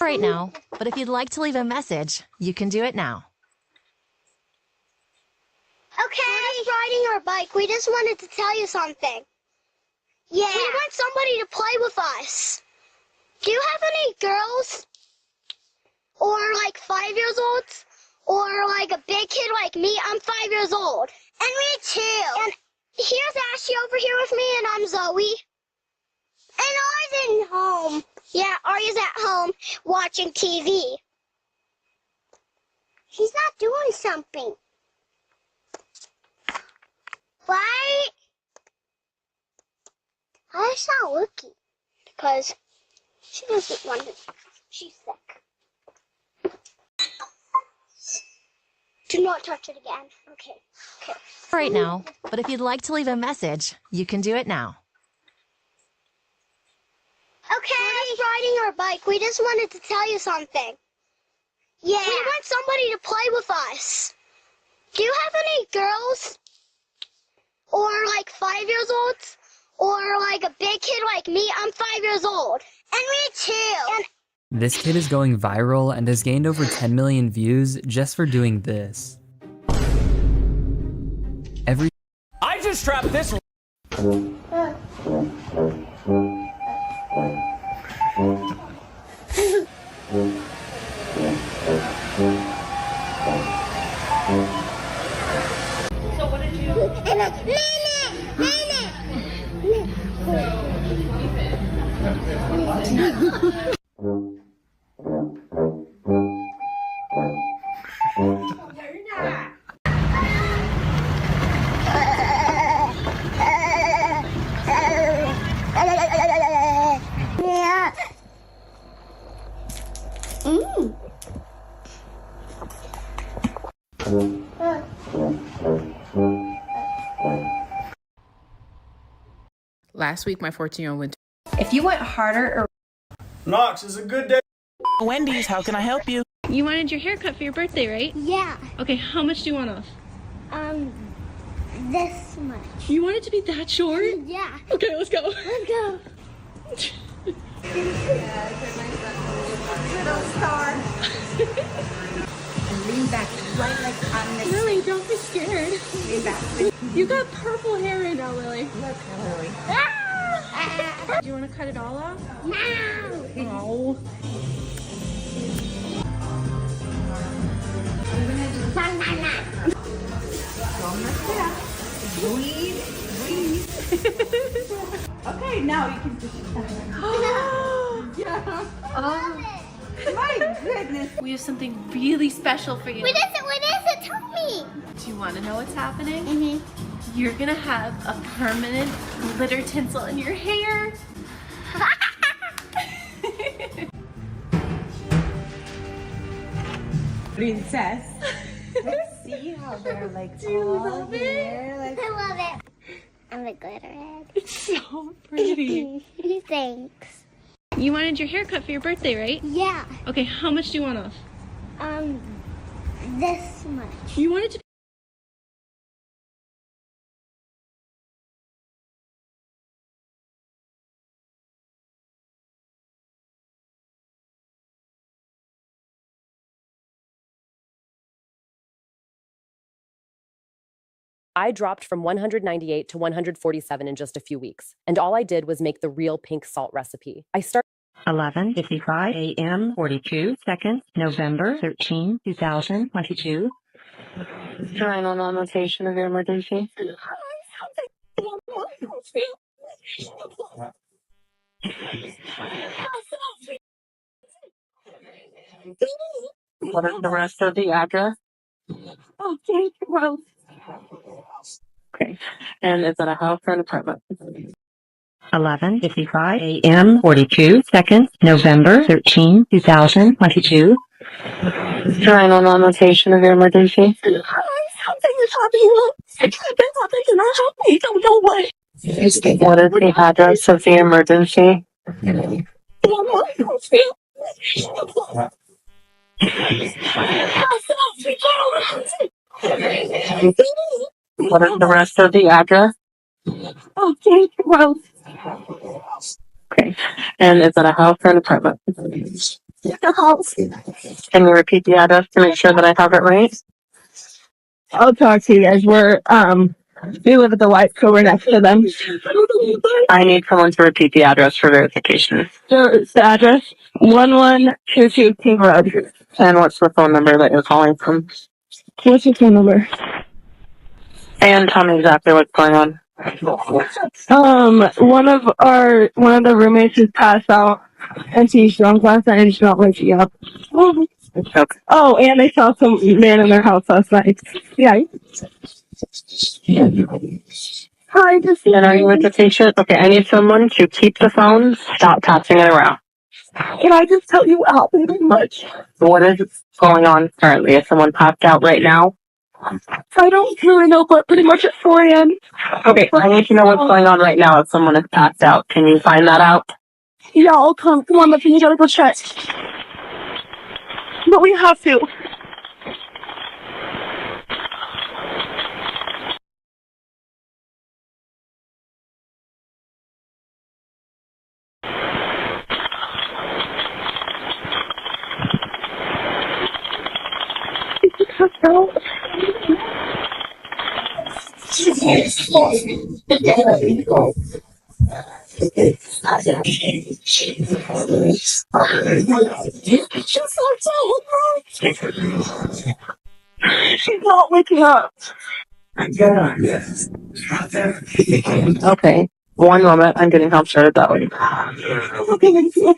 right now, but if you'd like to leave a message, you can do it now. Okay. We're just riding our bike. We just wanted to tell you something. Yeah. We want somebody to play with us. Do you have any girls? Or like 5 years old? Or like a big kid like me? I'm 5 years old. And me too. And here's Ashley over here with me, and I'm Zoe. And Arya's at home. Yeah, Arya's at home watching TV. She's not doing something. Why? Why's not looking? Because she doesn't want to. She's sick. Do not touch it again. Okay. Right now, but if you'd like to leave a message, you can do it now. Okay. We're just riding our bike. We just wanted to tell you something. Yeah. We want somebody to play with us. Do you have any girls? Or like 5 years old? Or like a big kid like me? I'm 5 years old. And me too. And This kid is going viral and has gained over 10 million views just for doing this. I just trapped this. yeah. Last week, my 14-year-old went to If you want harder or Knox, is a good day. Wendy's, how can I help you? You wanted your haircut for your birthday, right? Yeah. Okay, how much do you want off? This much. You want it to be that short? Yeah. Okay, let's go. Let's go. Little star. And lean back right like on this. Lily, don't be scared. Lean back. You got purple hair right now, Lily. Look, Lily. Do you want to cut it all off? No. Oh. Breathe. Okay, now you can push it down. Yeah. My goodness. We have something really special for you. What is it? Tell me. Do you want to know what's happening? Mm-hmm. You're gonna have a permanent glitter tinsel in your hair. Princess. Let's see how they're like all here. Like, I love it. I'm a glitter head. It's so pretty. Thanks. You wanted your haircut for your birthday, right? Yeah. Okay, how much do you want off? This much. You wanted to I dropped from 198 to 147 in just a few weeks, and all I did was make the real pink salt recipe. I started 11:55 a.m. 42 seconds, November 13, 2022. Final notation of your emergency. What is the rest of the address? Oh, thank you, Rose. Okay. And is it a house or an apartment? 11:55 a.m. 42 seconds, November 13, 2022. Final notation of your emergency. Something is happening. Something happened in our house. I don't know what. What is the address of the emergency? What is the rest of the address? Oh, thank you. Well, okay. And is it a house or an apartment? A house. Can you repeat the address to make sure that I have it right? I'll talk to you guys. We live at the White, so we're next to them. I need someone to repeat the address for verification. So it's the address 1122 King Road. And what's the phone number that you're calling from? What's your phone number? And tell me exactly what's going on. One of the roommates has passed out, and she's drunk last night and she's not waking up. Okay. Oh, and they saw some man in their house last night. Yeah. Hi, just. And are you with the patient? Okay, I need someone to keep the phone, stop passing it around. Can I just tell you what happened very much? What is going on currently? Is someone passed out right now? I don't really know, but pretty much at 4 a.m. Okay, I need to know what's going on right now if someone is passed out. Can you find that out? Yeah, I'll come. Come on, Muffin, you gotta go check. But we have to. She's not waking up. Okay, one moment. I'm getting help started that way. Okay, thank you.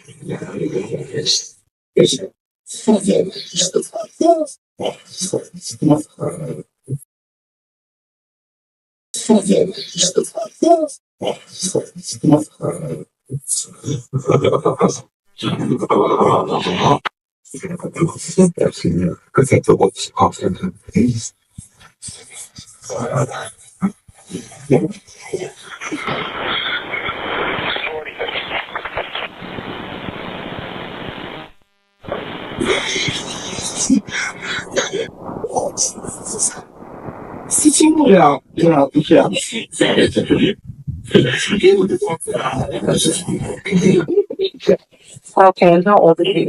Okay, and how old is she?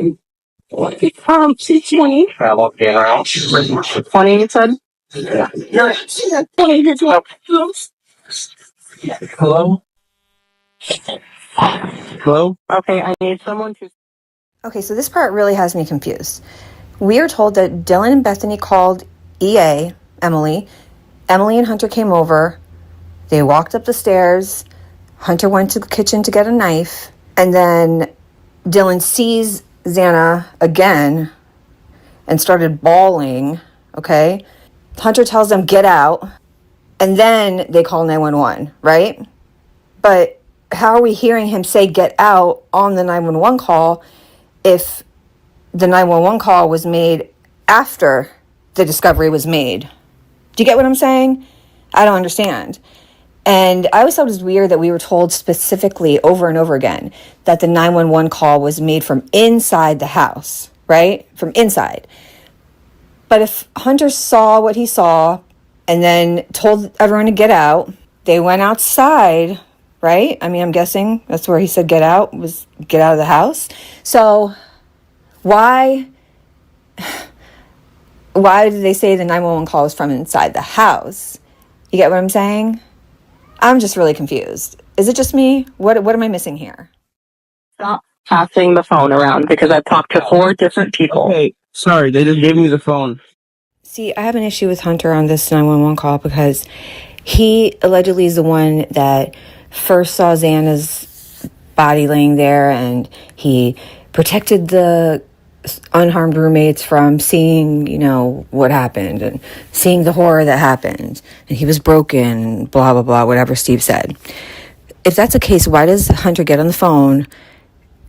She's 20. 20, you said? Yeah. 20. Hello? Hello? Okay, I need someone to... Okay, so this part really has me confused. We are told that Dylan and Bethany called EA, Emily. Emily and Hunter came over. They walked up the stairs. Hunter went to the kitchen to get a knife. And then Dylan sees Xana again and started bawling, okay? Hunter tells them, get out. And then they call 911, right? But how are we hearing him say get out on the 911 call if the 911 call was made after the discovery was made? Do you get what I'm saying? I don't understand. And I always thought it was weird that we were told specifically over and over again that the 911 call was made from inside the house, right? From inside. But if Hunter saw what he saw and then told everyone to get out, they went outside, right? I mean, I'm guessing that's where he said get out, was get out of the house. So why did they say the 911 call was from inside the house? You get what I'm saying? I'm just really confused. Is it just me? What am I missing here? Stop passing the phone around because I've talked to 4 different people. Hey, sorry, they just gave me the phone. See, I have an issue with Hunter on this 911 call because he allegedly is the one that first saw Xana's body laying there, and he protected the unharmed roommates from seeing, what happened and seeing the horror that happened. And he was broken, blah, blah, blah, whatever Steve said. If that's the case, why does Hunter get on the phone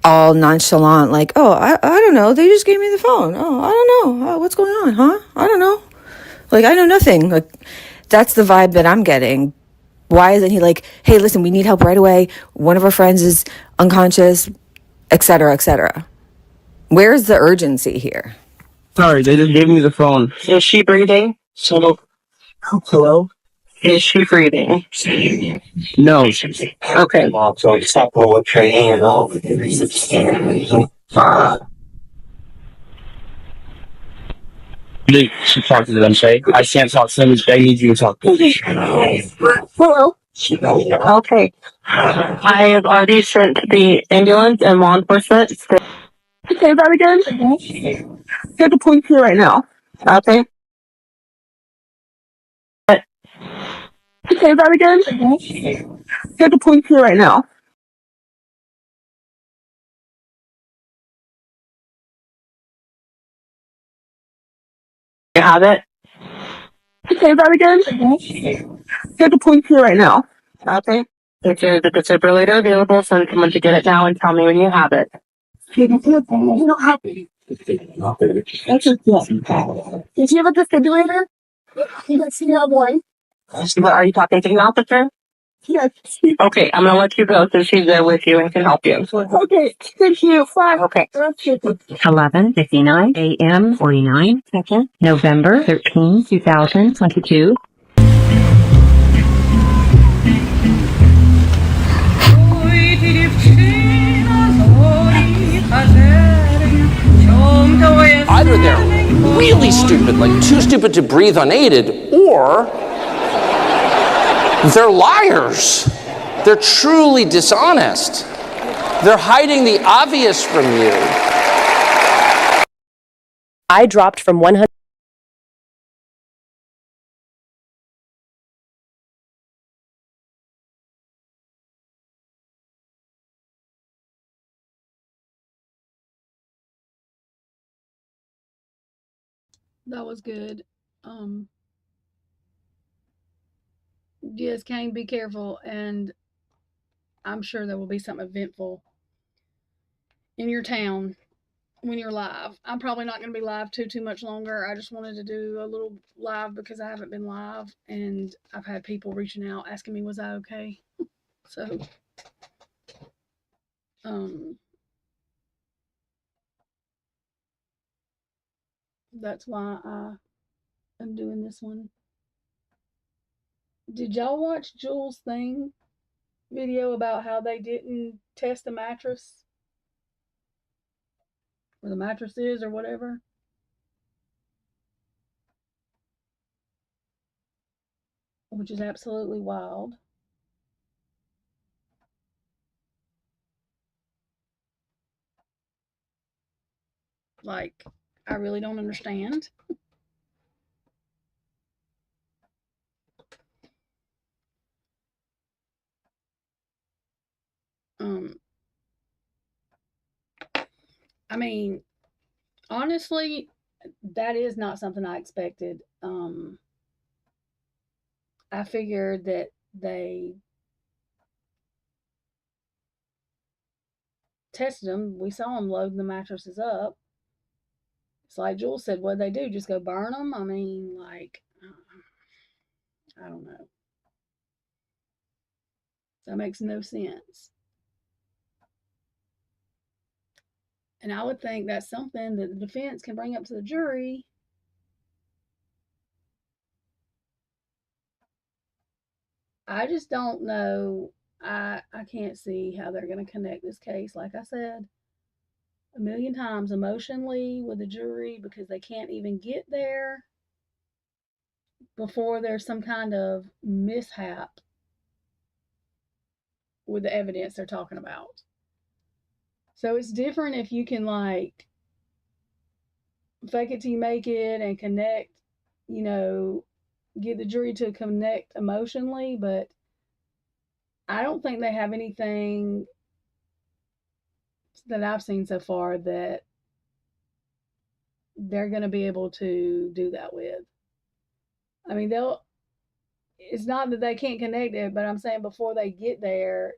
all nonchalant, like, oh, I don't know. They just gave me the phone. Oh, I don't know. Oh, what's going on, huh? I don't know. Like, I know nothing. Like, that's the vibe that I'm getting. Why isn't he like, hey, listen, we need help right away. One of our friends is unconscious, etc., etc. Where's the urgency here? Sorry, they just gave me the phone. Is she breathing? So, hello? Is she breathing? No. Okay. So stop what your hand off. You should talk to them, say. I can't talk to them. I need you to talk to them. Hello. Okay. I have already sent the ambulance and law enforcement. Say that again. Get the police here right now. Okay. Say that again. Get the police here right now. You have it? Say that again. Get the police here right now. Okay. Is there the defibrillator available? Send someone to get it now and tell me when you have it. You don't have it. That's okay. Did you have a defibrillator? Yes, you have one. Are you talking to the officer? Yes. Okay, I'm gonna let you go so she's there with you and can help you. Okay, thank you. Bye. Okay. 11:59 a.m. 49 seconds, November 13, 2022. Either they're really stupid, like too stupid to breathe unaided, or they're liars. They're truly dishonest. They're hiding the obvious from you. I dropped from 100. That was good. Yes, Kane, be careful, and I'm sure there will be something eventful in your town when you're live. I'm probably not going to be live too much longer. I just wanted to do a little live because I haven't been live, and I've had people reaching out asking me, was I okay? So, that's why I am doing this one. Did y'all watch Jules' thing video about how they didn't test the mattress? Or the mattresses or whatever? Which is absolutely wild. Like, I really don't understand. I mean, honestly, that is not something I expected. I figured that they tested them. We saw them loading the mattresses up. It's like Jules said, what'd they do? Just go burn them? I mean, like, I don't know. That makes no sense. And I would think that's something that the defense can bring up to the jury. I just don't know. I can't see how they're going to connect this case, like I said a million times, emotionally with the jury, because they can't even get there before there's some kind of mishap with the evidence they're talking about. So it's different if you can, like, fake it till you make it and connect, get the jury to connect emotionally, but I don't think they have anything that I've seen so far that they're going to be able to do that with. I mean, it's not that they can't connect it, but I'm saying before they get there,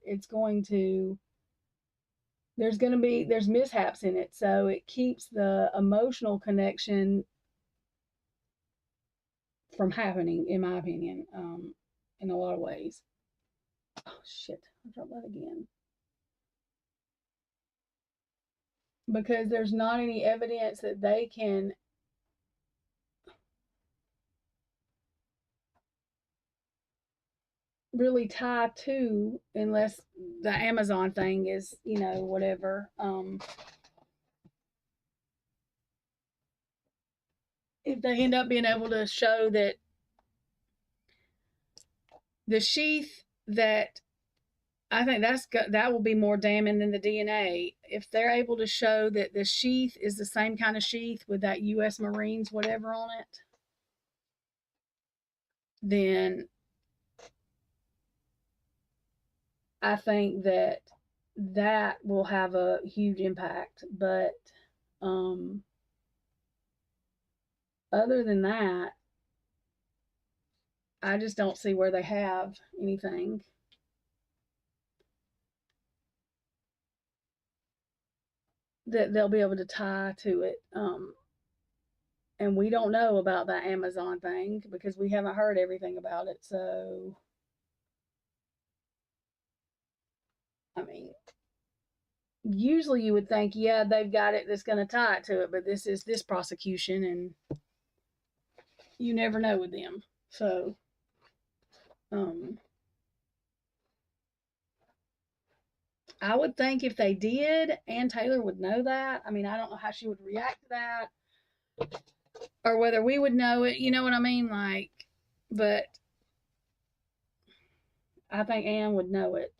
there's mishaps in it. So it keeps the emotional connection from happening, in my opinion, in a lot of ways. Oh shit, I dropped that again. Because there's not any evidence that they can really tie to, unless the Amazon thing is, you know, whatever. If they end up being able to show that the sheath, that I think that will be more damning than the DNA. If they're able to show that the sheath is the same kind of sheath with that U.S. Marines whatever on it, then I think that will have a huge impact. But other than that, I just don't see where they have anything. That they'll be able to tie to it. And we don't know about that Amazon thing because we haven't heard everything about it. So, I mean, usually you would think, yeah, they've got it that's going to tie it to it, but this is this prosecution, and you never know with them. So, I would think if they did, Ann Taylor would know that. I mean, I don't know how she would react to that, or whether we would know it. You know what I mean? Like, but I think Ann would know it.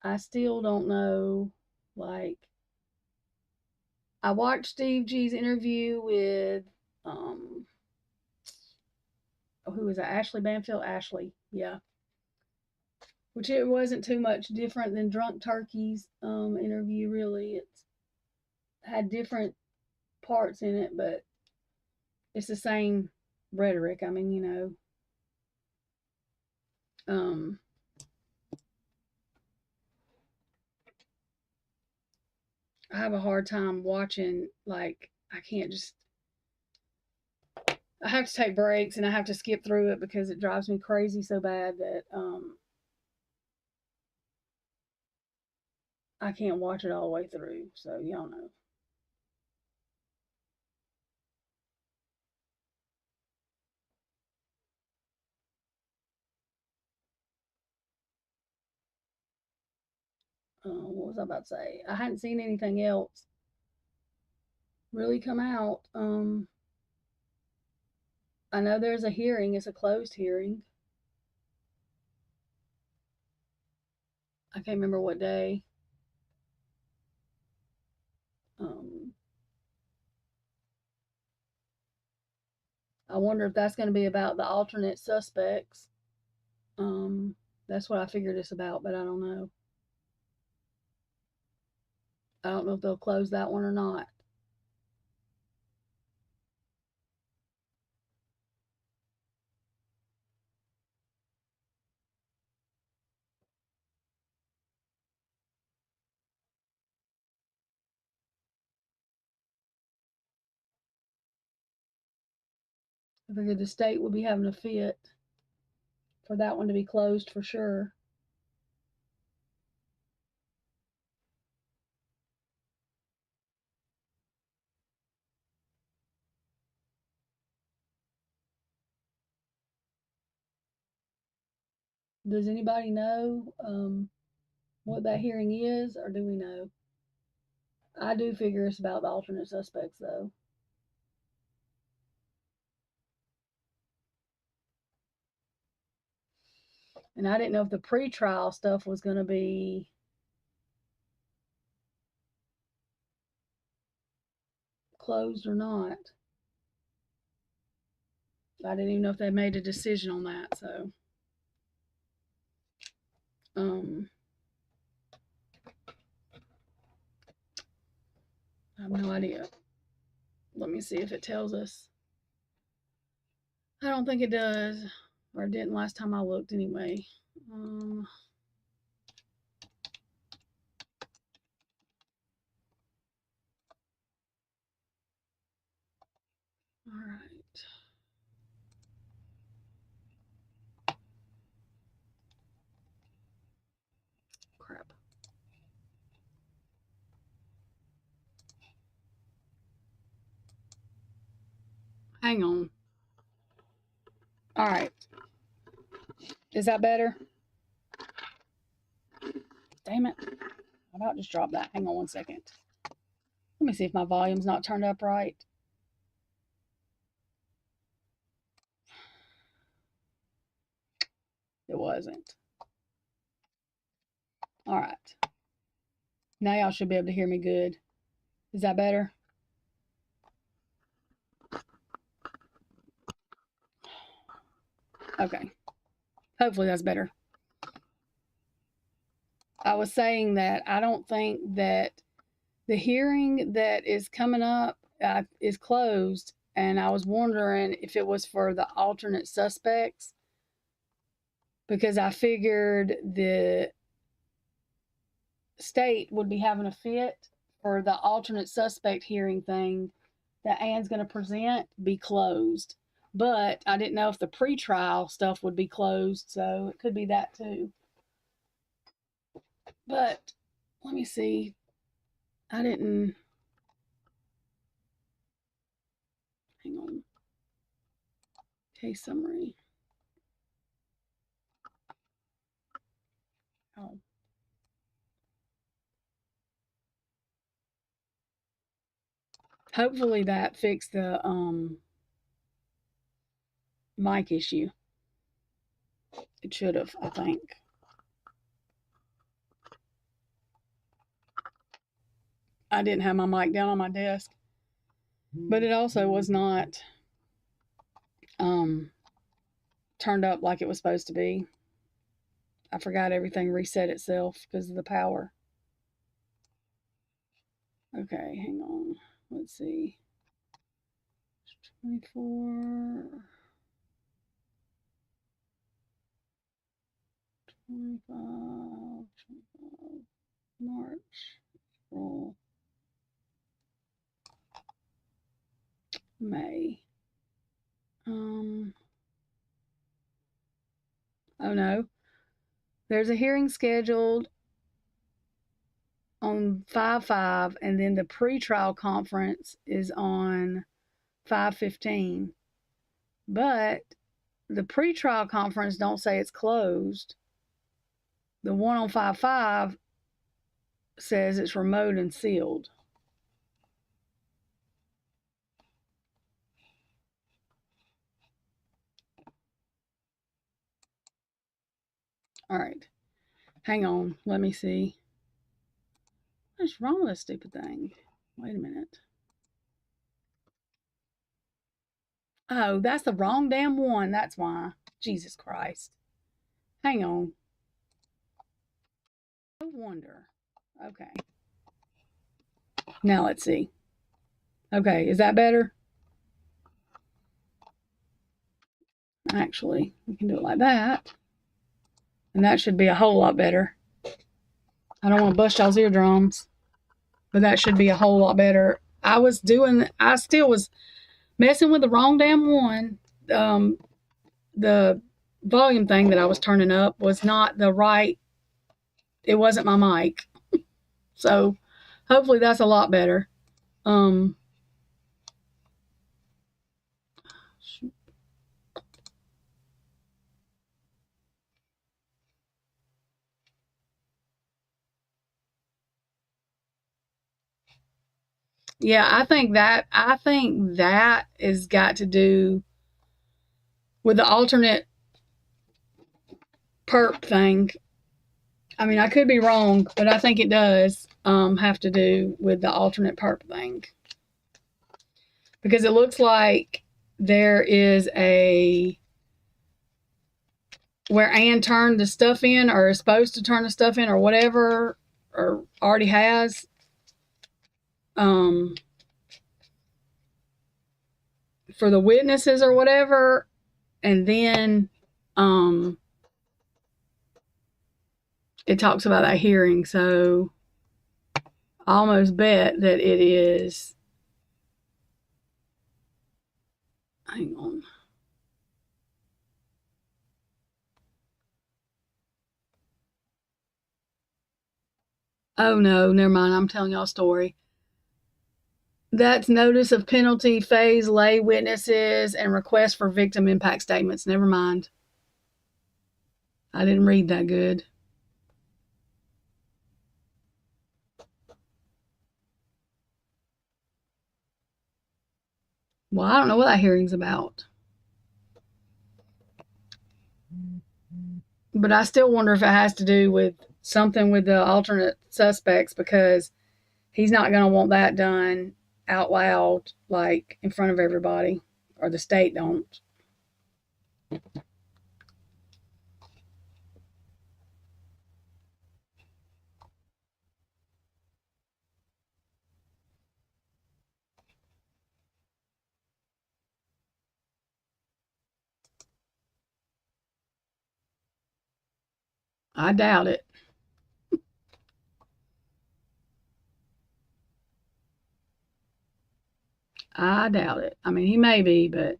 I still don't know, like, I watched Steve G's interview with, who was that? Ashley Banfield? Ashley, yeah. Which it wasn't too much different than Drunk Turkey's interview, really. It's had different parts in it, but it's the same rhetoric. I mean, you know. I have a hard time watching, like, I can't just, I have to take breaks and I have to skip through it because it drives me crazy so bad that I can't watch it all the way through. So y'all know. What was I about to say? I hadn't seen anything else really come out. I know there's a hearing. It's a closed hearing. I can't remember what day. I wonder if that's going to be about the alternate suspects. That's what I figured it's about, but I don't know. I don't know if they'll close that one or not. I figured the state would be having a fit for that one to be closed for sure. Does anybody know what that hearing is, or do we know? I do figure it's about the alternate suspects, though. And I didn't know if the pre-trial stuff was going to be closed or not. I didn't even know if they made a decision on that, so. I have no idea. Let me see if it tells us. I don't think it does, or it didn't last time I looked anyway. All right. Crap. Hang on. All right. Is that better? Damn it. How about just drop that? Hang on one second. Let me see if my volume's not turned up right. It wasn't. All right. Now y'all should be able to hear me good. Is that better? Okay. Hopefully that's better. I was saying that I don't think that the hearing that is coming up is closed, and I was wondering if it was for the alternate suspects, because I figured the state would be having a fit for the alternate suspect hearing thing that Ann's going to present be closed. But I didn't know if the pretrial stuff would be closed, so it could be that too. But let me see. I didn't. Hang on. Case summary. Oh. Hopefully that fixed the mic issue. It should have, I think. I didn't have my mic down on my desk, but it also was not turned up like it was supposed to be. I forgot everything reset itself because of the power. Okay, hang on. Let's see. 24. 25. March. April. May. Oh no. There's a hearing scheduled on 5/5, and then the pretrial conference is on 5/15. But the pretrial conference don't say it's closed. The one on 5/5 says it's remote and sealed. All right. Hang on. Let me see. What's wrong with this stupid thing? Wait a minute. Oh, that's the wrong damn one. That's why. Jesus Christ. Hang on. No wonder. Okay. Now let's see. Okay, is that better? Actually, we can do it like that. And that should be a whole lot better. I don't want to bust y'all's eardrums, but that should be a whole lot better. I still was messing with the wrong damn one. The volume thing that I was turning up was not the right, it wasn't my mic. So hopefully that's a lot better. Yeah, I think that has got to do with the alternate perp thing. I mean, I could be wrong, but I think it does have to do with the alternate perp thing. Because it looks like there is where Ann turned the stuff in, or is supposed to turn the stuff in, or whatever, or already has. For the witnesses or whatever, and then it talks about that hearing. So I almost bet that it is Hang on. Oh no, never mind. I'm telling y'all a story. That's notice of penalty phase, lay witnesses, and request for victim impact statements. Never mind. I didn't read that good. Well, I don't know what that hearing's about. But I still wonder if it has to do with something with the alternate suspects, because he's not going to want that done out loud, like in front of everybody, or the state don't. I doubt it. I doubt it. I mean, he may be, but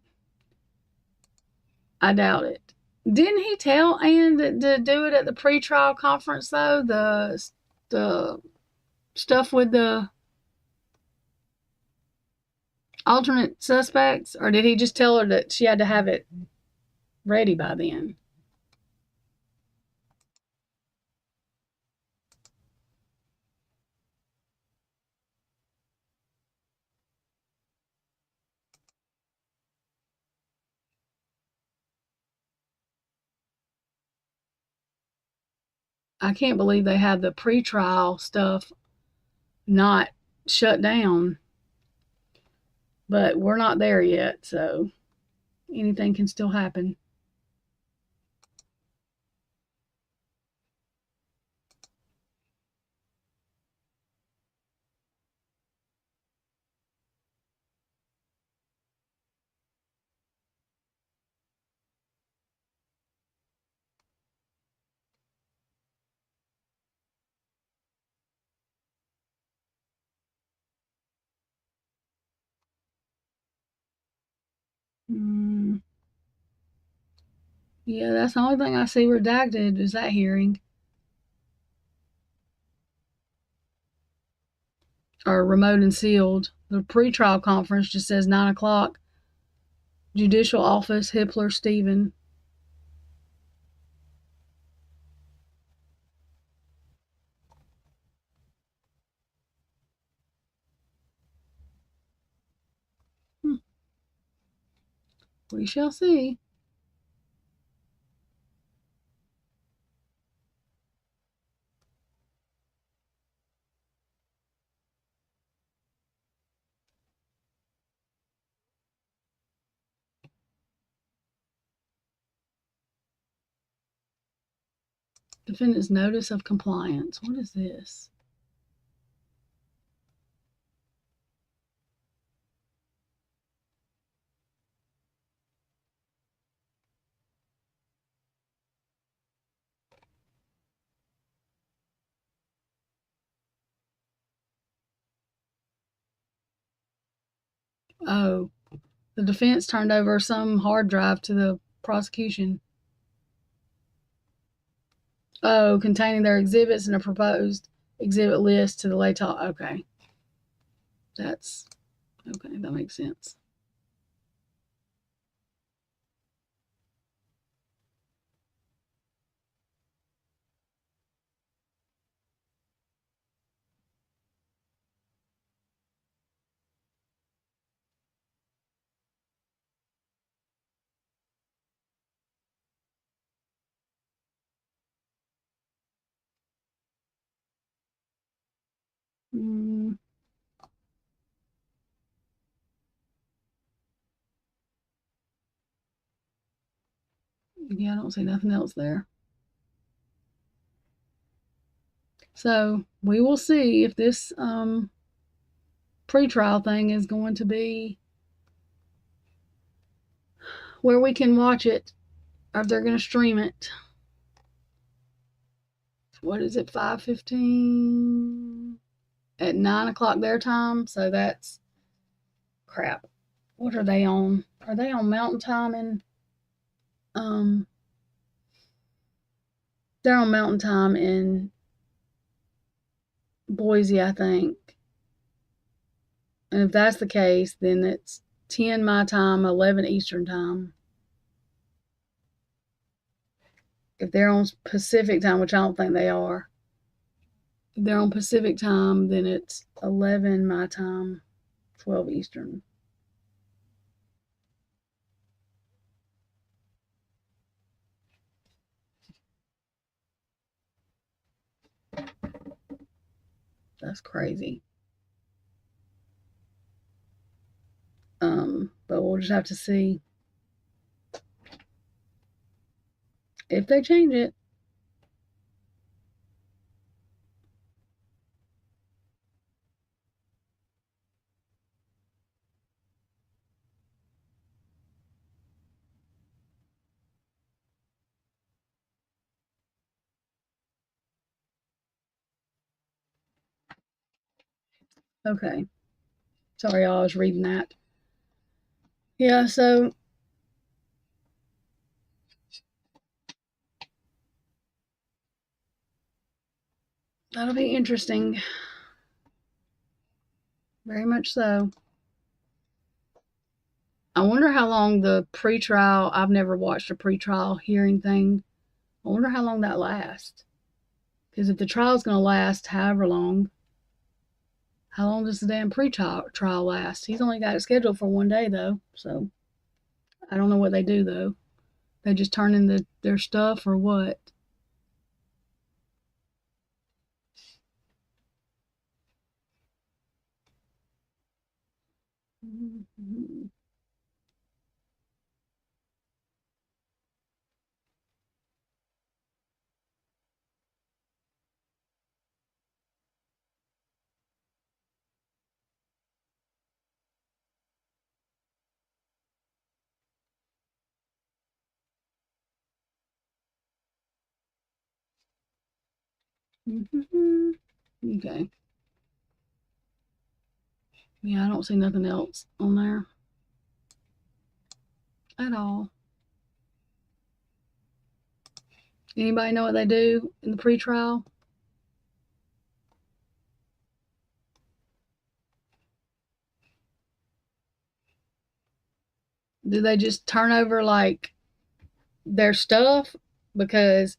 I doubt it. Didn't he tell Ann to do it at the pretrial conference, though? The stuff with the alternate suspects? Or did he just tell her that she had to have it ready by then? I can't believe they had the pretrial stuff not shut down. But we're not there yet, so anything can still happen. Yeah, that's the only thing I see redacted is that hearing. Or remote and sealed. The pretrial conference just says 9 o'clock. Judicial Office, Hippler, Stephen. We shall see. Defendant's notice of compliance. What is this? Oh, the defense turned over some hard drive to the prosecution. Oh, containing their exhibits and a proposed exhibit list to the lay talk. Okay. That's okay. That makes sense. Yeah, I don't see nothing else there. So we will see if this pretrial thing is going to be where we can watch it, or if they're going to stream it. What is it, 5:15 at 9 o'clock their time? So that's crap. what are they on? Are they on Mountain Time um they're on Mountain Time in Boise, I think. And if that's the case, then it's 10 my time, 11 Eastern time. If they're on Pacific time, which I don't think they are, if they're on Pacific time, then it's 11 my time, 12 Eastern. That's crazy. But we'll just have to see if they change it. Okay. Sorry, y'all, I was reading that. Yeah, so that'll be interesting. Very much so. I wonder how long the pretrial, I've never watched a pretrial hearing thing. I wonder how long that lasts. Because if the trial's going to last however long, how long does the damn trial last? He's only got it scheduled for 1 day, though. So I don't know what they do, though. They just turn in their stuff or what? Mm-hmm. Mm-hmm. Okay. Yeah, I don't see nothing else on there at all. Anybody know what they do in the pretrial? Do they just turn over like their stuff? Because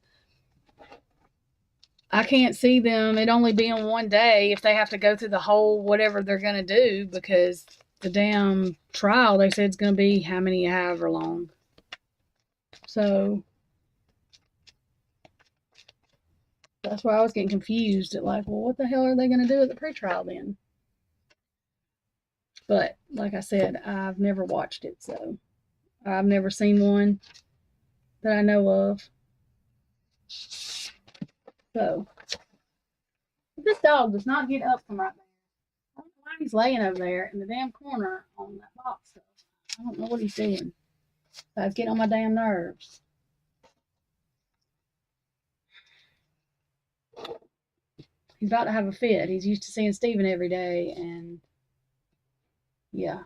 I can't see them it only being 1 day if they have to go through the whole whatever they're going to do, because the damn trial they said it's going to be however long. So that's why I was getting confused at like, well, what the hell are they going to do at the pretrial then? But like I said, I've never watched it, so I've never seen one that I know of. So this dog does not get up from right there. I don't know why he's laying over there in the damn corner on that box stuff. I don't know what he's doing. That's getting on my damn nerves. He's about to have a fit. He's used to seeing Steven every day, and yeah,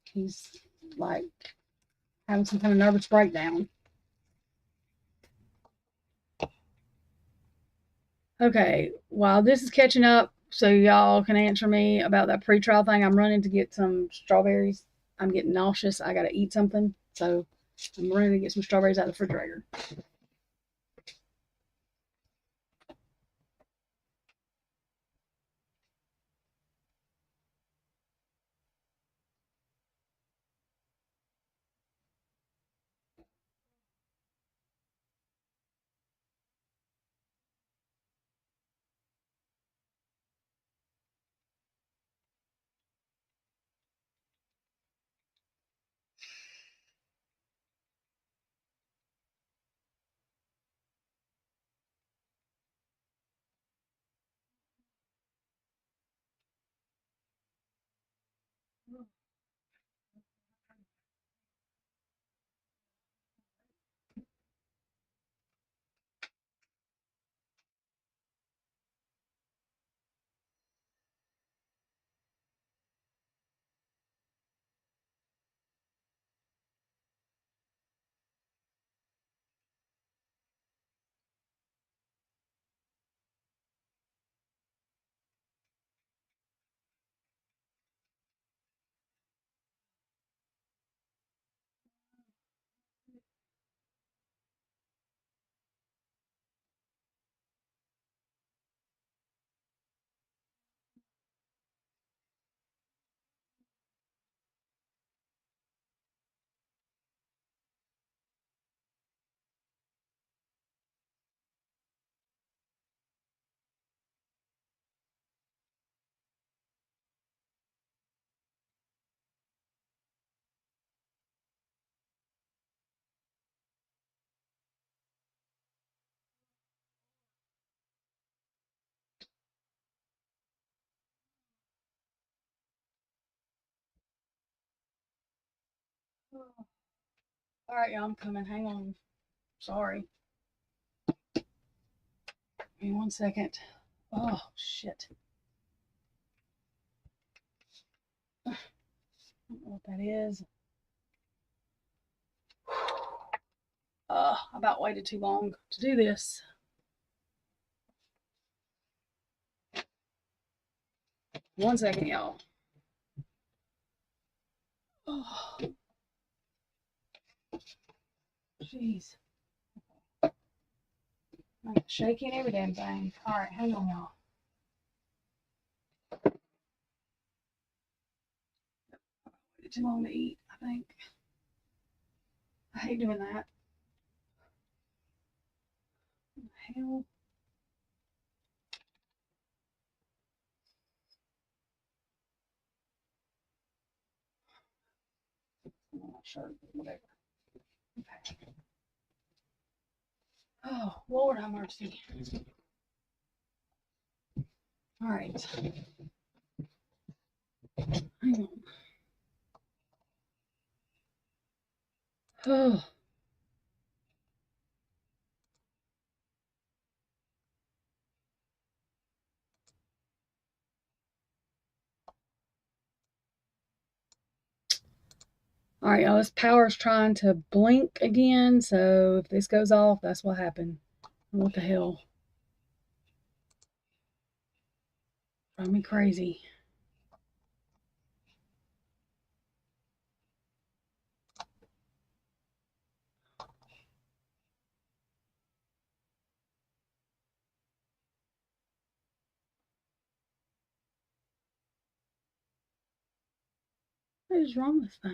he's like having some kind of nervous breakdown. Okay, while this is catching up, so y'all can answer me about that pretrial thing, I'm running to get some strawberries. I'm getting nauseous. I gotta eat something, so I'm running to get some strawberries out of the refrigerator. All right, y'all, I'm coming. Hang on. Sorry. Give me 1 second. Oh, shit. I don't know what that is. I about waited too long to do this. One second, y'all. Oh, jeez. I'm shaking every damn thing. All right, hang on, y'all. Waited too long to eat, I think. I hate doing that. What the hell? I'm not sure, whatever. Okay. Oh, Lord have mercy. All right. Hang on. Oh. All right, y'all, this power's trying to blink again, so if this goes off, that's what happened. What the hell? Drive me crazy. What is wrong with this thing?